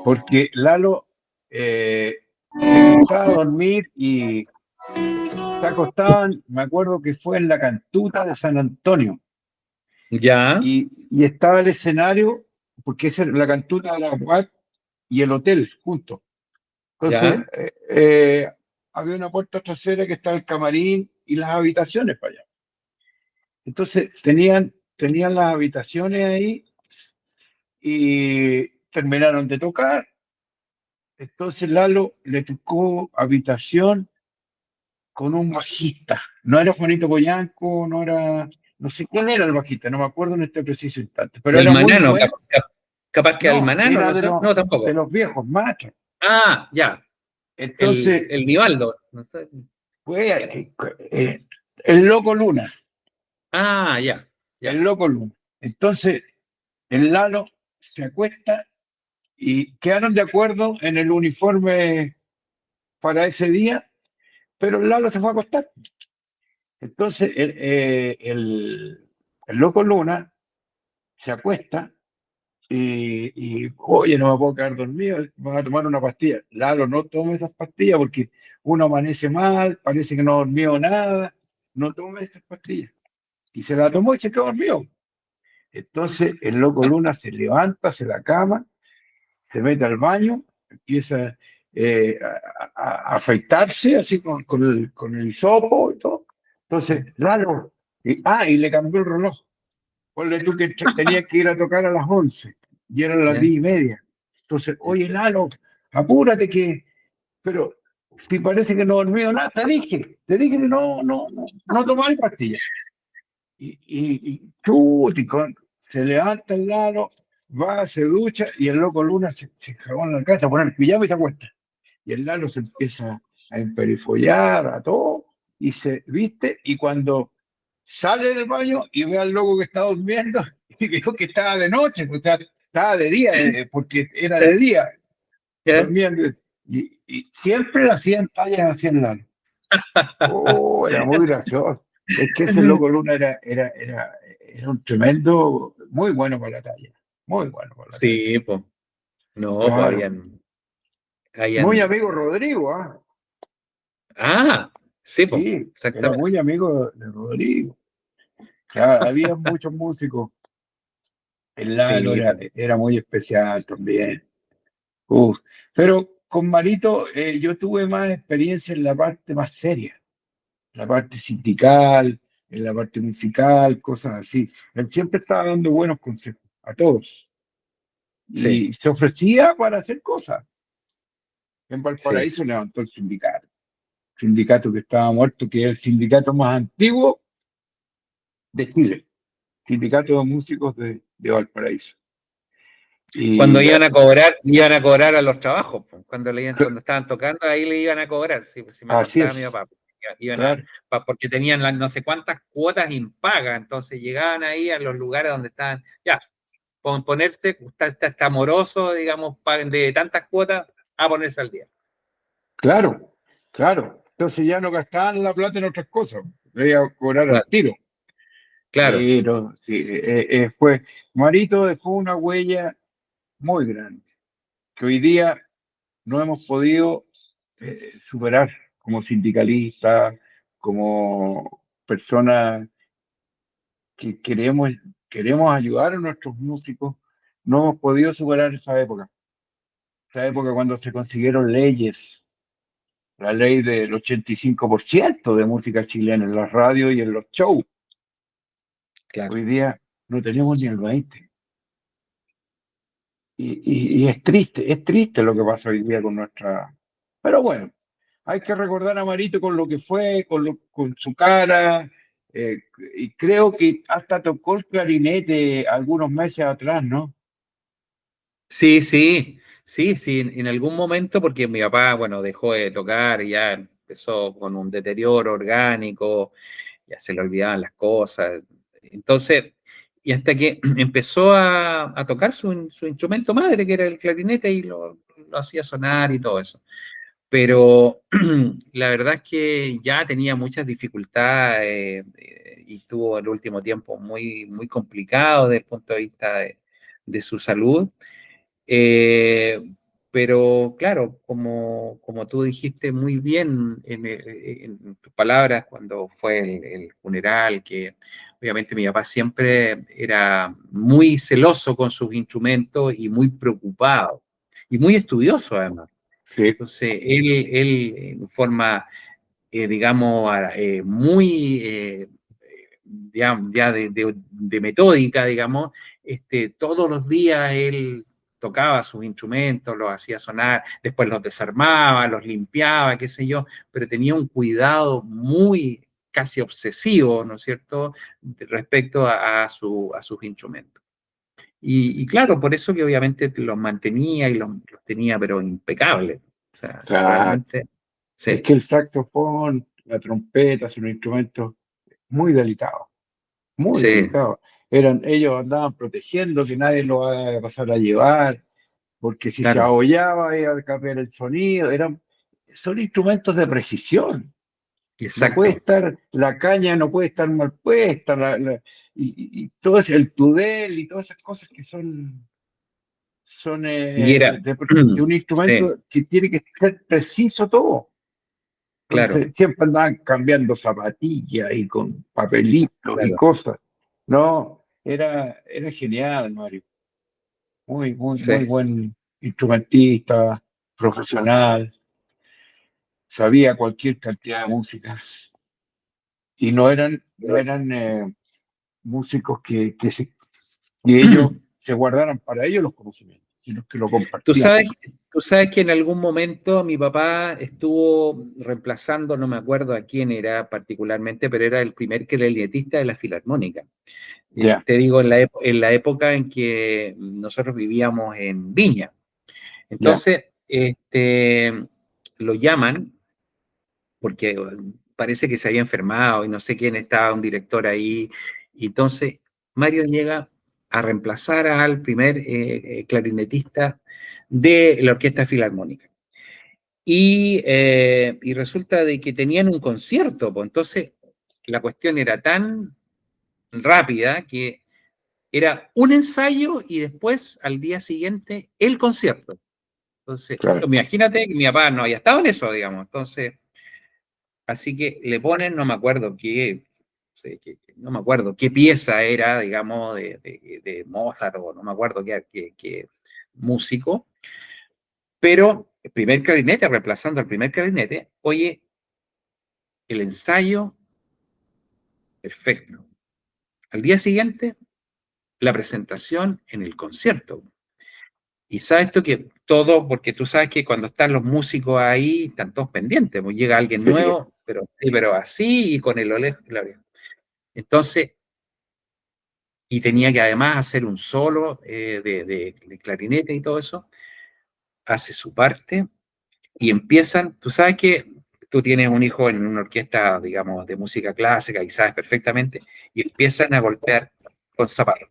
porque Lalo empezaba a dormir y Se acostaban, me acuerdo que fue en la Cantuta de San Antonio, Ya, y estaba el escenario, porque la Cantuta era la UAC y el hotel juntos. Entonces, ya, había una puerta trasera que estaba el camarín y las habitaciones para allá. Entonces, tenían las habitaciones ahí y terminaron de tocar. Entonces, Lalo le tocó habitación con un bajista. No era Juanito Boyanco, no sé quién era el bajista, no me acuerdo en este preciso instante, pero era muy Almanano, bueno. capaz que No, Almanano, era no sé, no, de tampoco. los viejos machos. Ah, ya, Entonces, el Nivaldo, no sé. fue el Loco Luna, Ah, ya, el ya, Loco Luna. Entonces, el Lalo se acuesta y quedaron de acuerdo en el uniforme para ese día, pero el Lalo se fue a acostar. Entonces, el Loco Luna se acuesta oye, no me puedo quedar dormido, voy a tomar una pastilla. Lalo, no tome esas pastillas porque uno amanece mal, parece que no dormió nada, no tome esas pastillas. Y se la tomó y se quedó dormido. Entonces el loco Luna se levanta, se la cama, se mete al baño, empieza a afeitarse así con el hisopo y todo. Entonces, Lalo, y le cambió el reloj. Ponle tú que tenía que ir a tocar a las 11 y eran las ya, 10:30. Entonces, ya. oye, Lalo, apúrate pero si parece que no he dormido nada, te dije que no tomar pastillas. Se levanta el Lalo, va, se ducha y el loco Luna se cagó en la casa a poner el pijama y se acuesta. Y el Lalo se empieza a emperifollar, a todo, y se viste, y cuando sale del baño y ve al loco que está durmiendo, y vio que estaba de noche, pues, o sea, estaba de día, porque era de día, Ya. durmiendo, y siempre le hacían tallas hacia el Lalo. Oh, era muy gracioso. Es que ese loco Luna era un tremendo, muy bueno para la talla, muy bueno para la talla. Sí, pues, no, pues Claro. Muy habían, amigo Rodrigo, ¿ah? sí, pues, Sí, era exactamente. muy amigo de Rodrigo. Claro, había muchos músicos. El Lalo Sí, era, pues, era muy especial también. Uf. Pero con Marito yo tuve más experiencia en la parte más seria, la parte sindical, en la parte musical, cosas así. Él siempre estaba dando buenos consejos a todos sí, y se ofrecía para hacer cosas. En sí, Valparaíso levantó el sindicato que estaba muerto, que es el sindicato más antiguo de Chile, sindicato de músicos de Valparaíso. cuando Y iban a cobrar a los trabajos, pues, cuando estaban tocando, ahí le iban a cobrar, sí, pues, sí me así contaba mi es, papá. Iban claro, porque tenían las no sé cuántas cuotas impagas, entonces llegaban ahí a los lugares donde estaban, ya, ponerse, está moroso, digamos, de tantas cuotas, a ponerse al día. claro, claro. Entonces ya no gastaban la plata en otras cosas, le iba a cobrar al Claro, tiro. claro, Pero sí, Marito dejó una huella muy grande, que hoy día no hemos podido superar como sindicalistas, como personas que queremos ayudar a nuestros músicos. No hemos podido superar esa época cuando se consiguieron leyes, la ley del 85% de música chilena en las radios y en los shows. claro. Hoy día no tenemos ni el 20%. Y es triste lo que pasa hoy día con nuestra... Pero bueno, hay que recordar a Marito con lo que fue, con su cara, eh, y creo que hasta tocó el clarinete algunos meses atrás, ¿no? Sí, sí, sí, sí, en algún momento, porque mi papá, bueno, dejó de tocar y ya empezó con un deterioro orgánico, ya se le olvidaban las cosas. Entonces, y hasta que empezó a tocar su instrumento madre, que era el clarinete, y lo hacía sonar y todo eso. Pero la verdad es que ya tenía muchas dificultades y estuvo el último tiempo muy, muy complicado desde el punto de vista de su salud. Eh, pero claro, como tú dijiste muy bien en tus palabras cuando fue el funeral, que obviamente mi papá siempre era muy celoso con sus instrumentos y muy preocupado, y muy estudioso además. Sí, Entonces, él en forma, digamos, muy ya de metódica, digamos, todos los días él tocaba sus instrumentos, los hacía sonar, después los desarmaba, los limpiaba, qué sé yo, pero tenía un cuidado muy casi obsesivo, ¿no es cierto?, respecto a sus instrumentos. Y claro, por eso que obviamente los mantenía y los tenía, pero impecables. O sea, claro. realmente, Es sí, que el saxofón, la trompeta, son instrumentos muy delicados, muy sí, delicados. Ellos andaban protegiendo que nadie lo vaya a pasar a llevar, porque si se claro, abollaba iba a cambiar el sonido. Son instrumentos de precisión. No puede exacto. estar, la caña no puede estar mal puesta, y todo el tudel y todas esas cosas que son Y era, de un sí, instrumento que tiene que ser preciso todo. claro, Entonces siempre andaban cambiando zapatillas y con papelitos y claro, cosas. No, era genial, Mario. Muy, muy, sí. muy buen instrumentista, profesional, sabía cualquier cantidad de música. Y no eran músicos que ellos se guardaran para ellos los conocimientos, sino que lo Tú compartían con sabes, los tú sabes que en algún momento mi papá estuvo reemplazando, no me acuerdo a quién era particularmente, pero era el primer clarinetista de la Filarmónica. ya, Te digo, en la época en que nosotros vivíamos en Viña. ya, Entonces, lo llaman porque parece que se había enfermado y no sé quién estaba, un director ahí. Y entonces, Mario llega a reemplazar al primer clarinetista de la Orquesta Filarmónica. Y resulta de que tenían un concierto, pues entonces la cuestión era tan rápida que era un ensayo y después al día siguiente el concierto. Entonces, claro. imagínate que mi papá no había estado en eso, digamos. Entonces, así que le ponen, no me acuerdo qué, sé, no me acuerdo qué pieza era, digamos, de Mozart o no me acuerdo qué músico, pero el primer clarinete, reemplazando al primer clarinete, oye, el ensayo, perfecto. Al día siguiente, la presentación en el concierto. Y sabes tú que todo, porque tú sabes que cuando están los músicos ahí, están todos pendientes, pues llega alguien Sí, nuevo, pero sí, pero así y con el oreja. Entonces, y tenía que además hacer un solo de clarinete y todo eso, hace su parte y empiezan, tú sabes que tú tienes un hijo en una orquesta, digamos, de música clásica y sabes perfectamente, y empiezan a golpear con zapatos,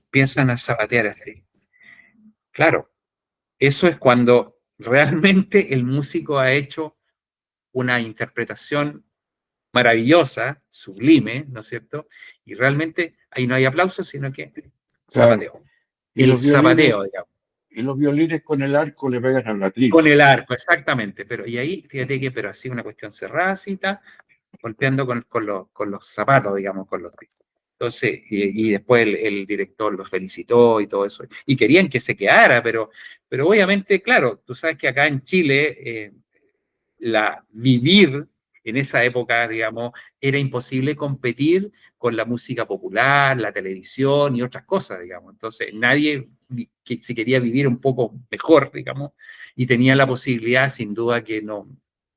empiezan a zapatear así. Claro, eso es cuando realmente el músico ha hecho una interpretación maravillosa, sublime, ¿no es cierto? Y realmente ahí no hay aplausos, sino que claro. zapateo. Y El los violines, zapateo, digamos. y los violines con el arco le pegan al atril. Con el arco, exactamente. Pero, y ahí, fíjate que, pero así una cuestión cerrada, cita, golpeando con los zapatos, digamos, con los pies. Entonces, y después el director los felicitó y todo eso. Y querían que se quedara, pero obviamente, claro, tú sabes que acá en Chile, vivir en esa época, digamos, era imposible competir con la música popular, la televisión y otras cosas, digamos. Entonces, nadie que se quería vivir un poco mejor, digamos, y tenía la posibilidad, sin duda, que no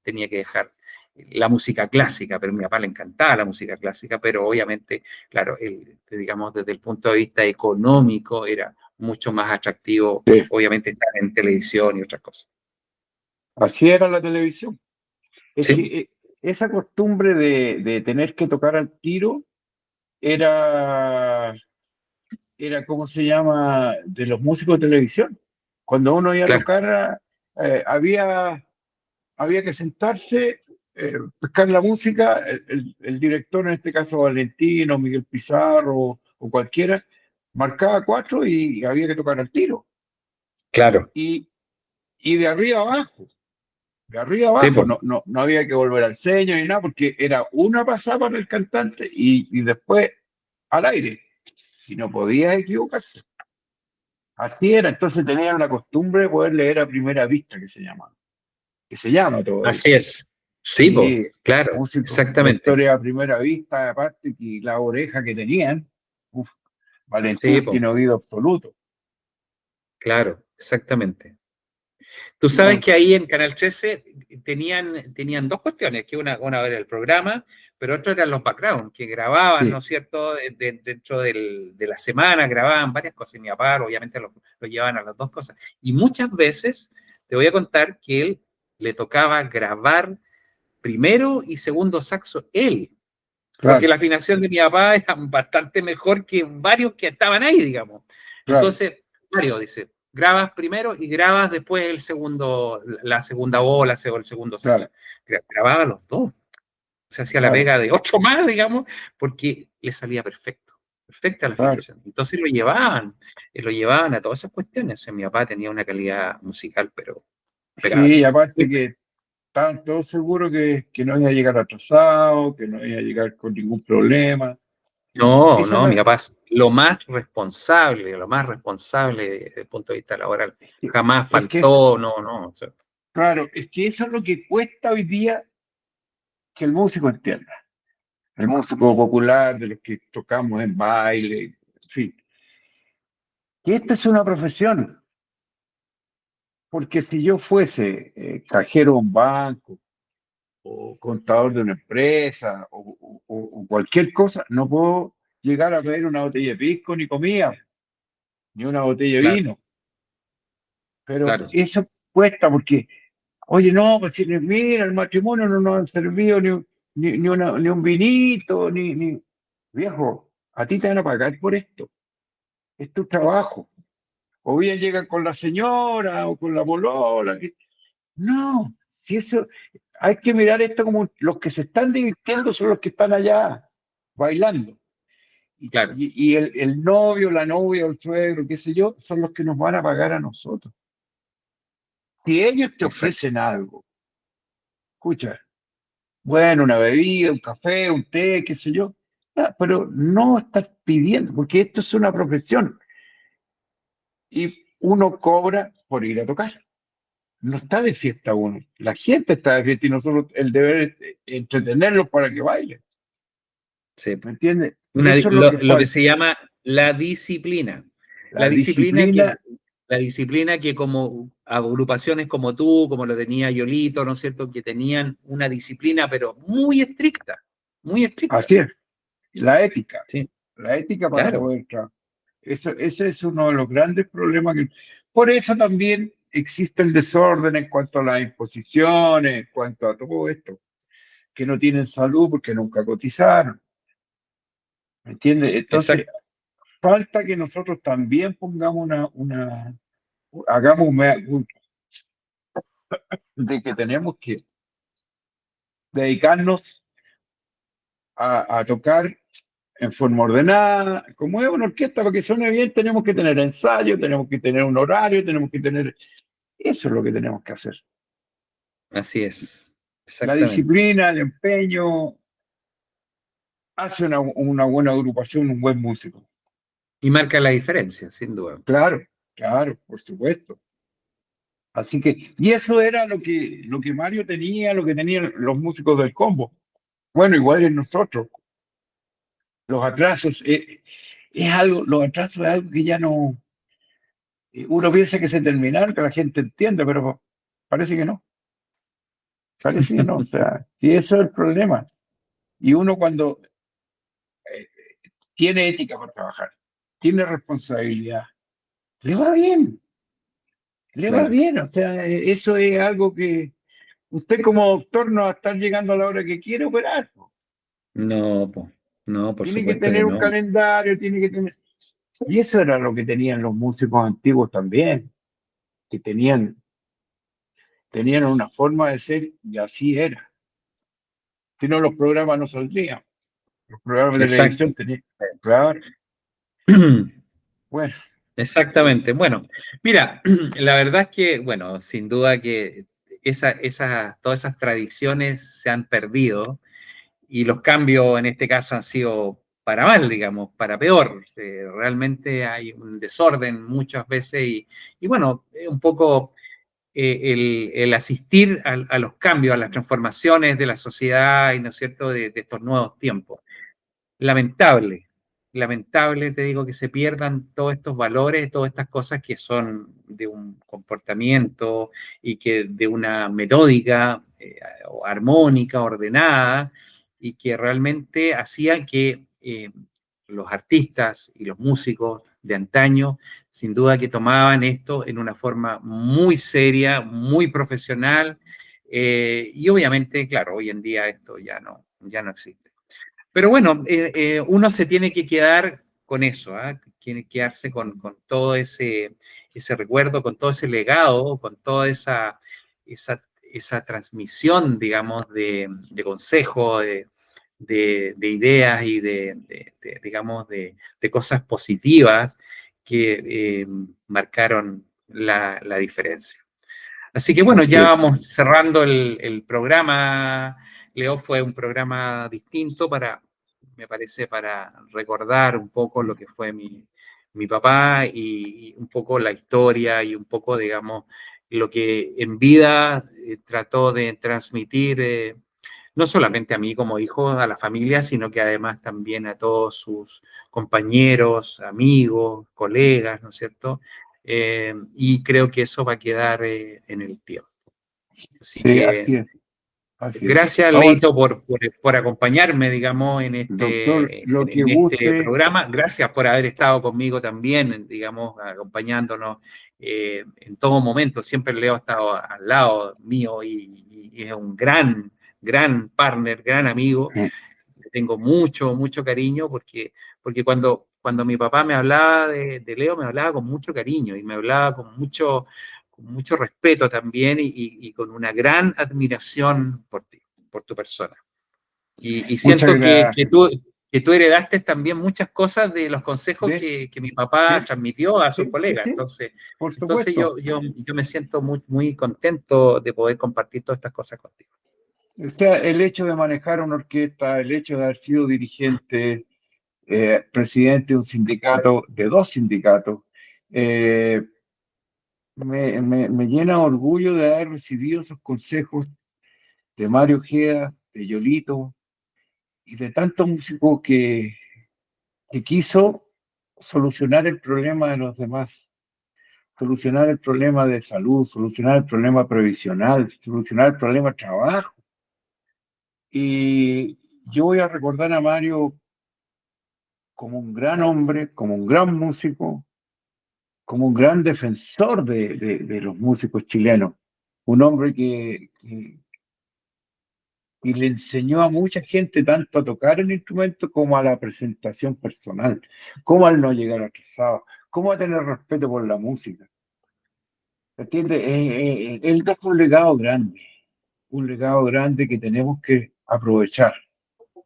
tenía que dejar la música clásica, pero a mi papá le encantaba la música clásica, pero obviamente, claro, digamos, desde el punto de vista económico era mucho más atractivo, Sí, obviamente, estar en televisión y otras cosas. así era la televisión. Es que Sí, esa costumbre de tener que tocar al tiro era, ¿cómo se llama?, de los músicos de televisión. Cuando uno iba a claro, tocar, había que sentarse, pescar la música, el director, en este caso Valentino, Miguel Pizarro o cualquiera, marcaba cuatro y había que tocar al tiro. Claro. y de arriba abajo. De arriba Sí, abajo, pues. no había que volver al sello ni nada, porque era una pasada para el cantante y después al aire, si no podía equivocarse. Así era, entonces tenían la costumbre de poder leer a primera vista, que se llama todavía. Así es. Sí, pues, Sí, claro, músicos, exactamente. lectores a primera vista, aparte que la oreja que tenían, uf, Sí, Valentín pues, tiene oído absoluto. claro, exactamente. Tú sabes No, que ahí en Canal 13 tenían dos cuestiones, que una era el programa, pero otra eran los background, que grababan, ¿no sí, es cierto? Dentro de la semana grababan varias cosas, y mi papá obviamente lo llevaban a las dos cosas. Y muchas veces te voy a contar que él le tocaba grabar primero y segundo saxo él, porque claro, la afinación de mi papá era bastante mejor que varios que estaban ahí, digamos. claro, Entonces, Mario dice, grabas primero y grabas después el segundo, la segunda bola o el segundo saxo. claro, Grababa los dos. Se hacía la claro, pega de 8 más, digamos, porque le salía perfecto. Perfecta la claro. afinación. Entonces lo llevaban a todas esas cuestiones. O sea, mi papá tenía una calidad musical, pero Sí, y impecable. aparte que estaban todos seguros que no iba a llegar atrasado, que no iba a llegar con ningún problema. No, Esa es no, mi la, papá es lo más responsable desde el punto de vista laboral. Jamás es que faltó, no, no. O sea, claro, es que eso es lo que cuesta hoy día que el músico entienda. El músico popular, de los que tocamos en baile, en fin, que esta es una profesión, porque si yo fuese cajero de un banco o contador de una empresa o cualquier cosa, no puedo llegar a pedir una botella de pisco ni comida, ni una botella de claro, vino, pero claro, eso cuesta porque, oye, no, pues si mira, el matrimonio no nos han servido ni un vinito, viejo, a ti te van a pagar por esto, es tu trabajo. O bien llegan con la señora o con la polola. No, si eso, hay que mirar esto como los que se están divirtiendo son los que están allá bailando. claro, Y el novio, la novia, el suegro, qué sé yo, son los que nos van a pagar a nosotros. Si ellos te exacto, ofrecen algo, escucha, bueno, una bebida, un café, un té, qué sé yo, pero no estás pidiendo, porque esto es una profesión y uno cobra por ir a tocar. No está de fiesta uno. La gente está de fiesta y nosotros el deber es entretenerlos para que bailen. sí. ¿Me entiendes? Eso es lo que Lo que falta. se llama la disciplina. La La disciplina disciplina, que, la disciplina que como agrupaciones como tú, como lo tenía Yolito, ¿no es cierto?, que tenían una disciplina, pero muy estricta, muy estricta. así es, la ética. Sí, La ética para claro, poder trabajar. Ese es uno de los grandes problemas. Por eso también existe el desorden en cuanto a las imposiciones, en cuanto a todo esto, que no tienen salud porque nunca cotizaron. ¿Me entiendes? Entonces, exacto. falta que nosotros también pongamos hagamos un mea culpa de que tenemos que dedicarnos a tocar en forma ordenada, como es una orquesta, para que suene bien, tenemos que tener ensayo, tenemos que tener un horario, tenemos que tener... Eso es lo que tenemos que hacer. Así es, La exactamente. disciplina, el empeño, hace una buena agrupación, un buen músico. Y marca la diferencia, sin duda. Claro, claro, por supuesto. Así que, y eso era lo que Mario tenía, lo que tenían los músicos del combo. Bueno, igual en nosotros. Los atrasos, es algo, los atrasos es algo que ya no, uno piensa que se terminaron, que la gente entiende, pero parece que no, parece que no, o sea, y eso es el problema. Y uno cuando eh, tiene ética para trabajar, tiene responsabilidad, le va Claro. bien, o sea, eso es algo que usted como doctor no va a estar llegando a la hora que quiere operar, po. No, no, por Tiene que supuesto que tener un no. calendario, tiene que tener... Y eso era lo que tenían los músicos antiguos también, que tenían una forma de ser y así era. Si no, los programas no saldrían. Los programas de Exacto. televisión tenían. Claro, bueno, Exactamente. Bueno, mira, la verdad es que, bueno, sin duda que todas esas tradiciones se han perdido y los cambios en este caso han sido para mal, digamos, para peor. Realmente hay un desorden muchas veces y bueno, un poco el asistir a los cambios, a las transformaciones de la sociedad y, ¿no es cierto?, de estos nuevos tiempos. Lamentable, lamentable, te digo, que se pierdan todos estos valores, todas estas cosas que son de un comportamiento y que de una metódica, armónica, ordenada, y que realmente hacía que los artistas y los músicos de antaño, sin duda que tomaban esto en una forma muy seria, muy profesional, y obviamente, claro, hoy en día esto ya no existe. Pero bueno, uno se tiene que quedar con eso, ¿ah? Tiene que quedarse con todo ese recuerdo, con todo ese legado, con toda esa transmisión, digamos, de consejos, de ideas y digamos, de cosas positivas que marcaron la diferencia. Así que bueno, Así ya es. vamos cerrando el programa. Leo, fue un programa distinto me parece, para recordar un poco lo que fue mi papá y un poco la historia y un poco, digamos, lo que en vida trató de transmitir, no solamente a mí como hijo, a la familia, sino que además también a todos sus compañeros, amigos, colegas, ¿no es cierto? Y creo que eso va a quedar en el tiempo. Así Sí, que así es, así es. gracias, Ahora, Leito, por acompañarme, digamos, doctor, lo que en este guste, programa. Gracias por haber estado conmigo también, digamos, acompañándonos en todo momento. Siempre Leo ha estado al lado mío y es un gran partner, gran amigo. eh, Le tengo mucho, mucho cariño porque cuando mi papá me hablaba de Leo, me hablaba con mucho cariño y me hablaba con mucho respeto también y con una gran admiración por ti, por tu persona. Y muchas siento gracias. que tú heredaste también muchas cosas de los consejos De, que mi papá sí, transmitió a sus sí, colegas. sí, por Entonces supuesto. yo me siento muy contento de poder compartir todas estas cosas contigo. O sea, el hecho de manejar una orquesta, el hecho de haber sido dirigente, presidente de un sindicato, de dos sindicatos, eh, me llena de orgullo de haber recibido esos consejos de Mario Ojeda, de Yolito y de tantos músicos que quiso solucionar el problema de los demás, solucionar el problema de salud, solucionar el problema previsional, solucionar el problema de trabajo. Y yo voy a recordar a Mario como un gran hombre, como un gran músico, como un gran defensor de los músicos chilenos. Un hombre que le enseñó a mucha gente tanto a tocar el instrumento como a la presentación personal, como al no llegar atrasado, como a tener respeto por la música. ¿Entiendes? Él dejó un legado grande que tenemos que aprovechar.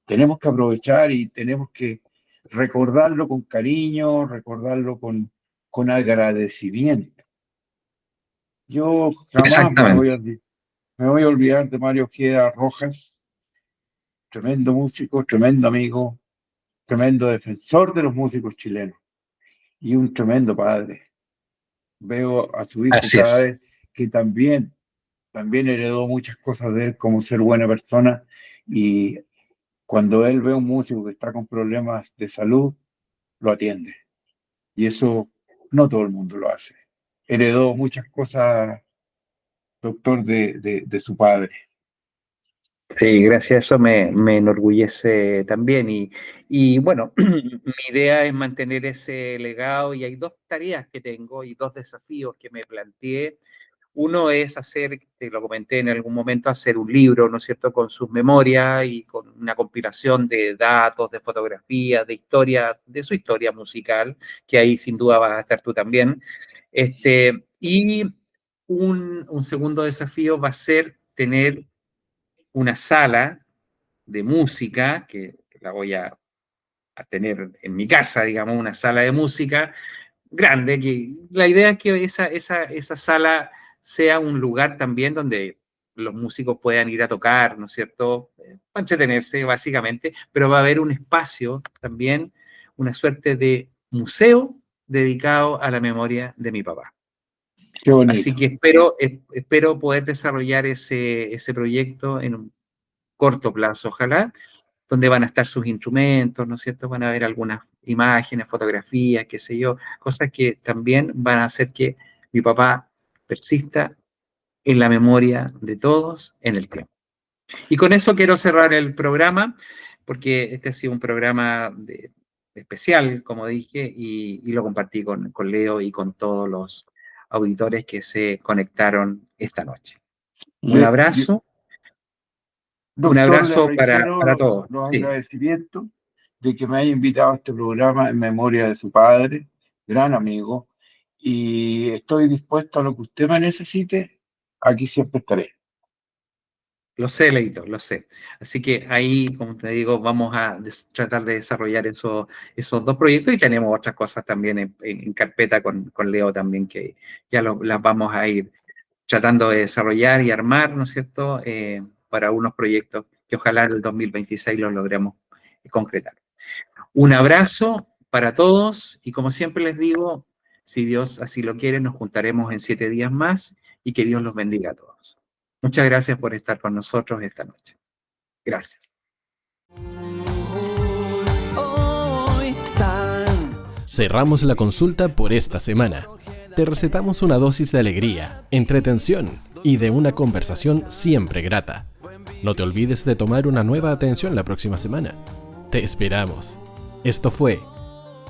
Tenemos que aprovechar y tenemos que recordarlo con cariño, recordarlo con agradecimiento. Yo jamás Exactamente. me voy a olvidar de Mario Ojeda Rojas, tremendo músico, tremendo amigo, tremendo defensor de los músicos chilenos y un tremendo padre. Veo a su hijo Así cada es. vez que también heredó muchas cosas de él como ser buena persona y cuando él ve a un músico que está con problemas de salud, lo atiende. Y eso no todo el mundo lo hace. Heredó muchas cosas, doctor, de su padre. Sí, gracias a eso me enorgullece también. Y bueno, mi idea es mantener ese legado y hay dos tareas que tengo y dos desafíos que me planteé. Uno es hacer, te lo comenté en algún momento, hacer un libro, ¿no es cierto?, con sus memorias y con una compilación de datos, de fotografías, de historia, de su historia musical, que ahí sin duda vas a estar tú también. Y un segundo desafío va a ser tener una sala de música, que la voy a tener en mi casa, digamos, una sala de música grande, que la idea es que esa sala sea un lugar también donde los músicos puedan ir a tocar, ¿no es cierto? Para entretenerse, básicamente, pero va a haber un espacio también, una suerte de museo dedicado a la memoria de mi papá. Qué bonito. Así que espero poder desarrollar ese proyecto en un corto plazo, ojalá, donde van a estar sus instrumentos, ¿no es cierto? Van a ver algunas imágenes, fotografías, qué sé yo, cosas que también van a hacer que mi papá persista en la memoria de todos en el tiempo. Y con eso quiero cerrar el programa, porque este ha sido un programa especial, como dije, y lo compartí con Leo y con todos los auditores que se conectaron esta noche. Un abrazo. Doctor, un abrazo le para reitero todos. los Sí. agradecimientos de que me haya invitado a este programa en memoria de su padre, gran amigo, y estoy dispuesto a lo que usted me necesite, aquí siempre estaré. Lo sé, Leito, lo sé. Así que ahí, como te digo, vamos a tratar de desarrollar esos dos proyectos y tenemos otras cosas también en carpeta con Leo también que ya las vamos a ir tratando de desarrollar y armar, ¿no es cierto?, para unos proyectos que ojalá en el 2026 los logremos concretar. Un abrazo para todos y como siempre les digo, si Dios así lo quiere, nos juntaremos en 7 días más y que Dios los bendiga a todos. Muchas gracias por estar con nosotros esta noche. Gracias. Cerramos la consulta por esta semana. Te recetamos una dosis de alegría, entretención y de una conversación siempre grata. No te olvides de tomar una nueva atención la próxima semana. Te esperamos. Esto fue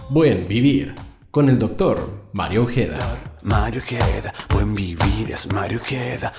Buen Vivir con el doctor Mario Ojeda. Mario Ojeda, buen vivir es Mario Ojeda.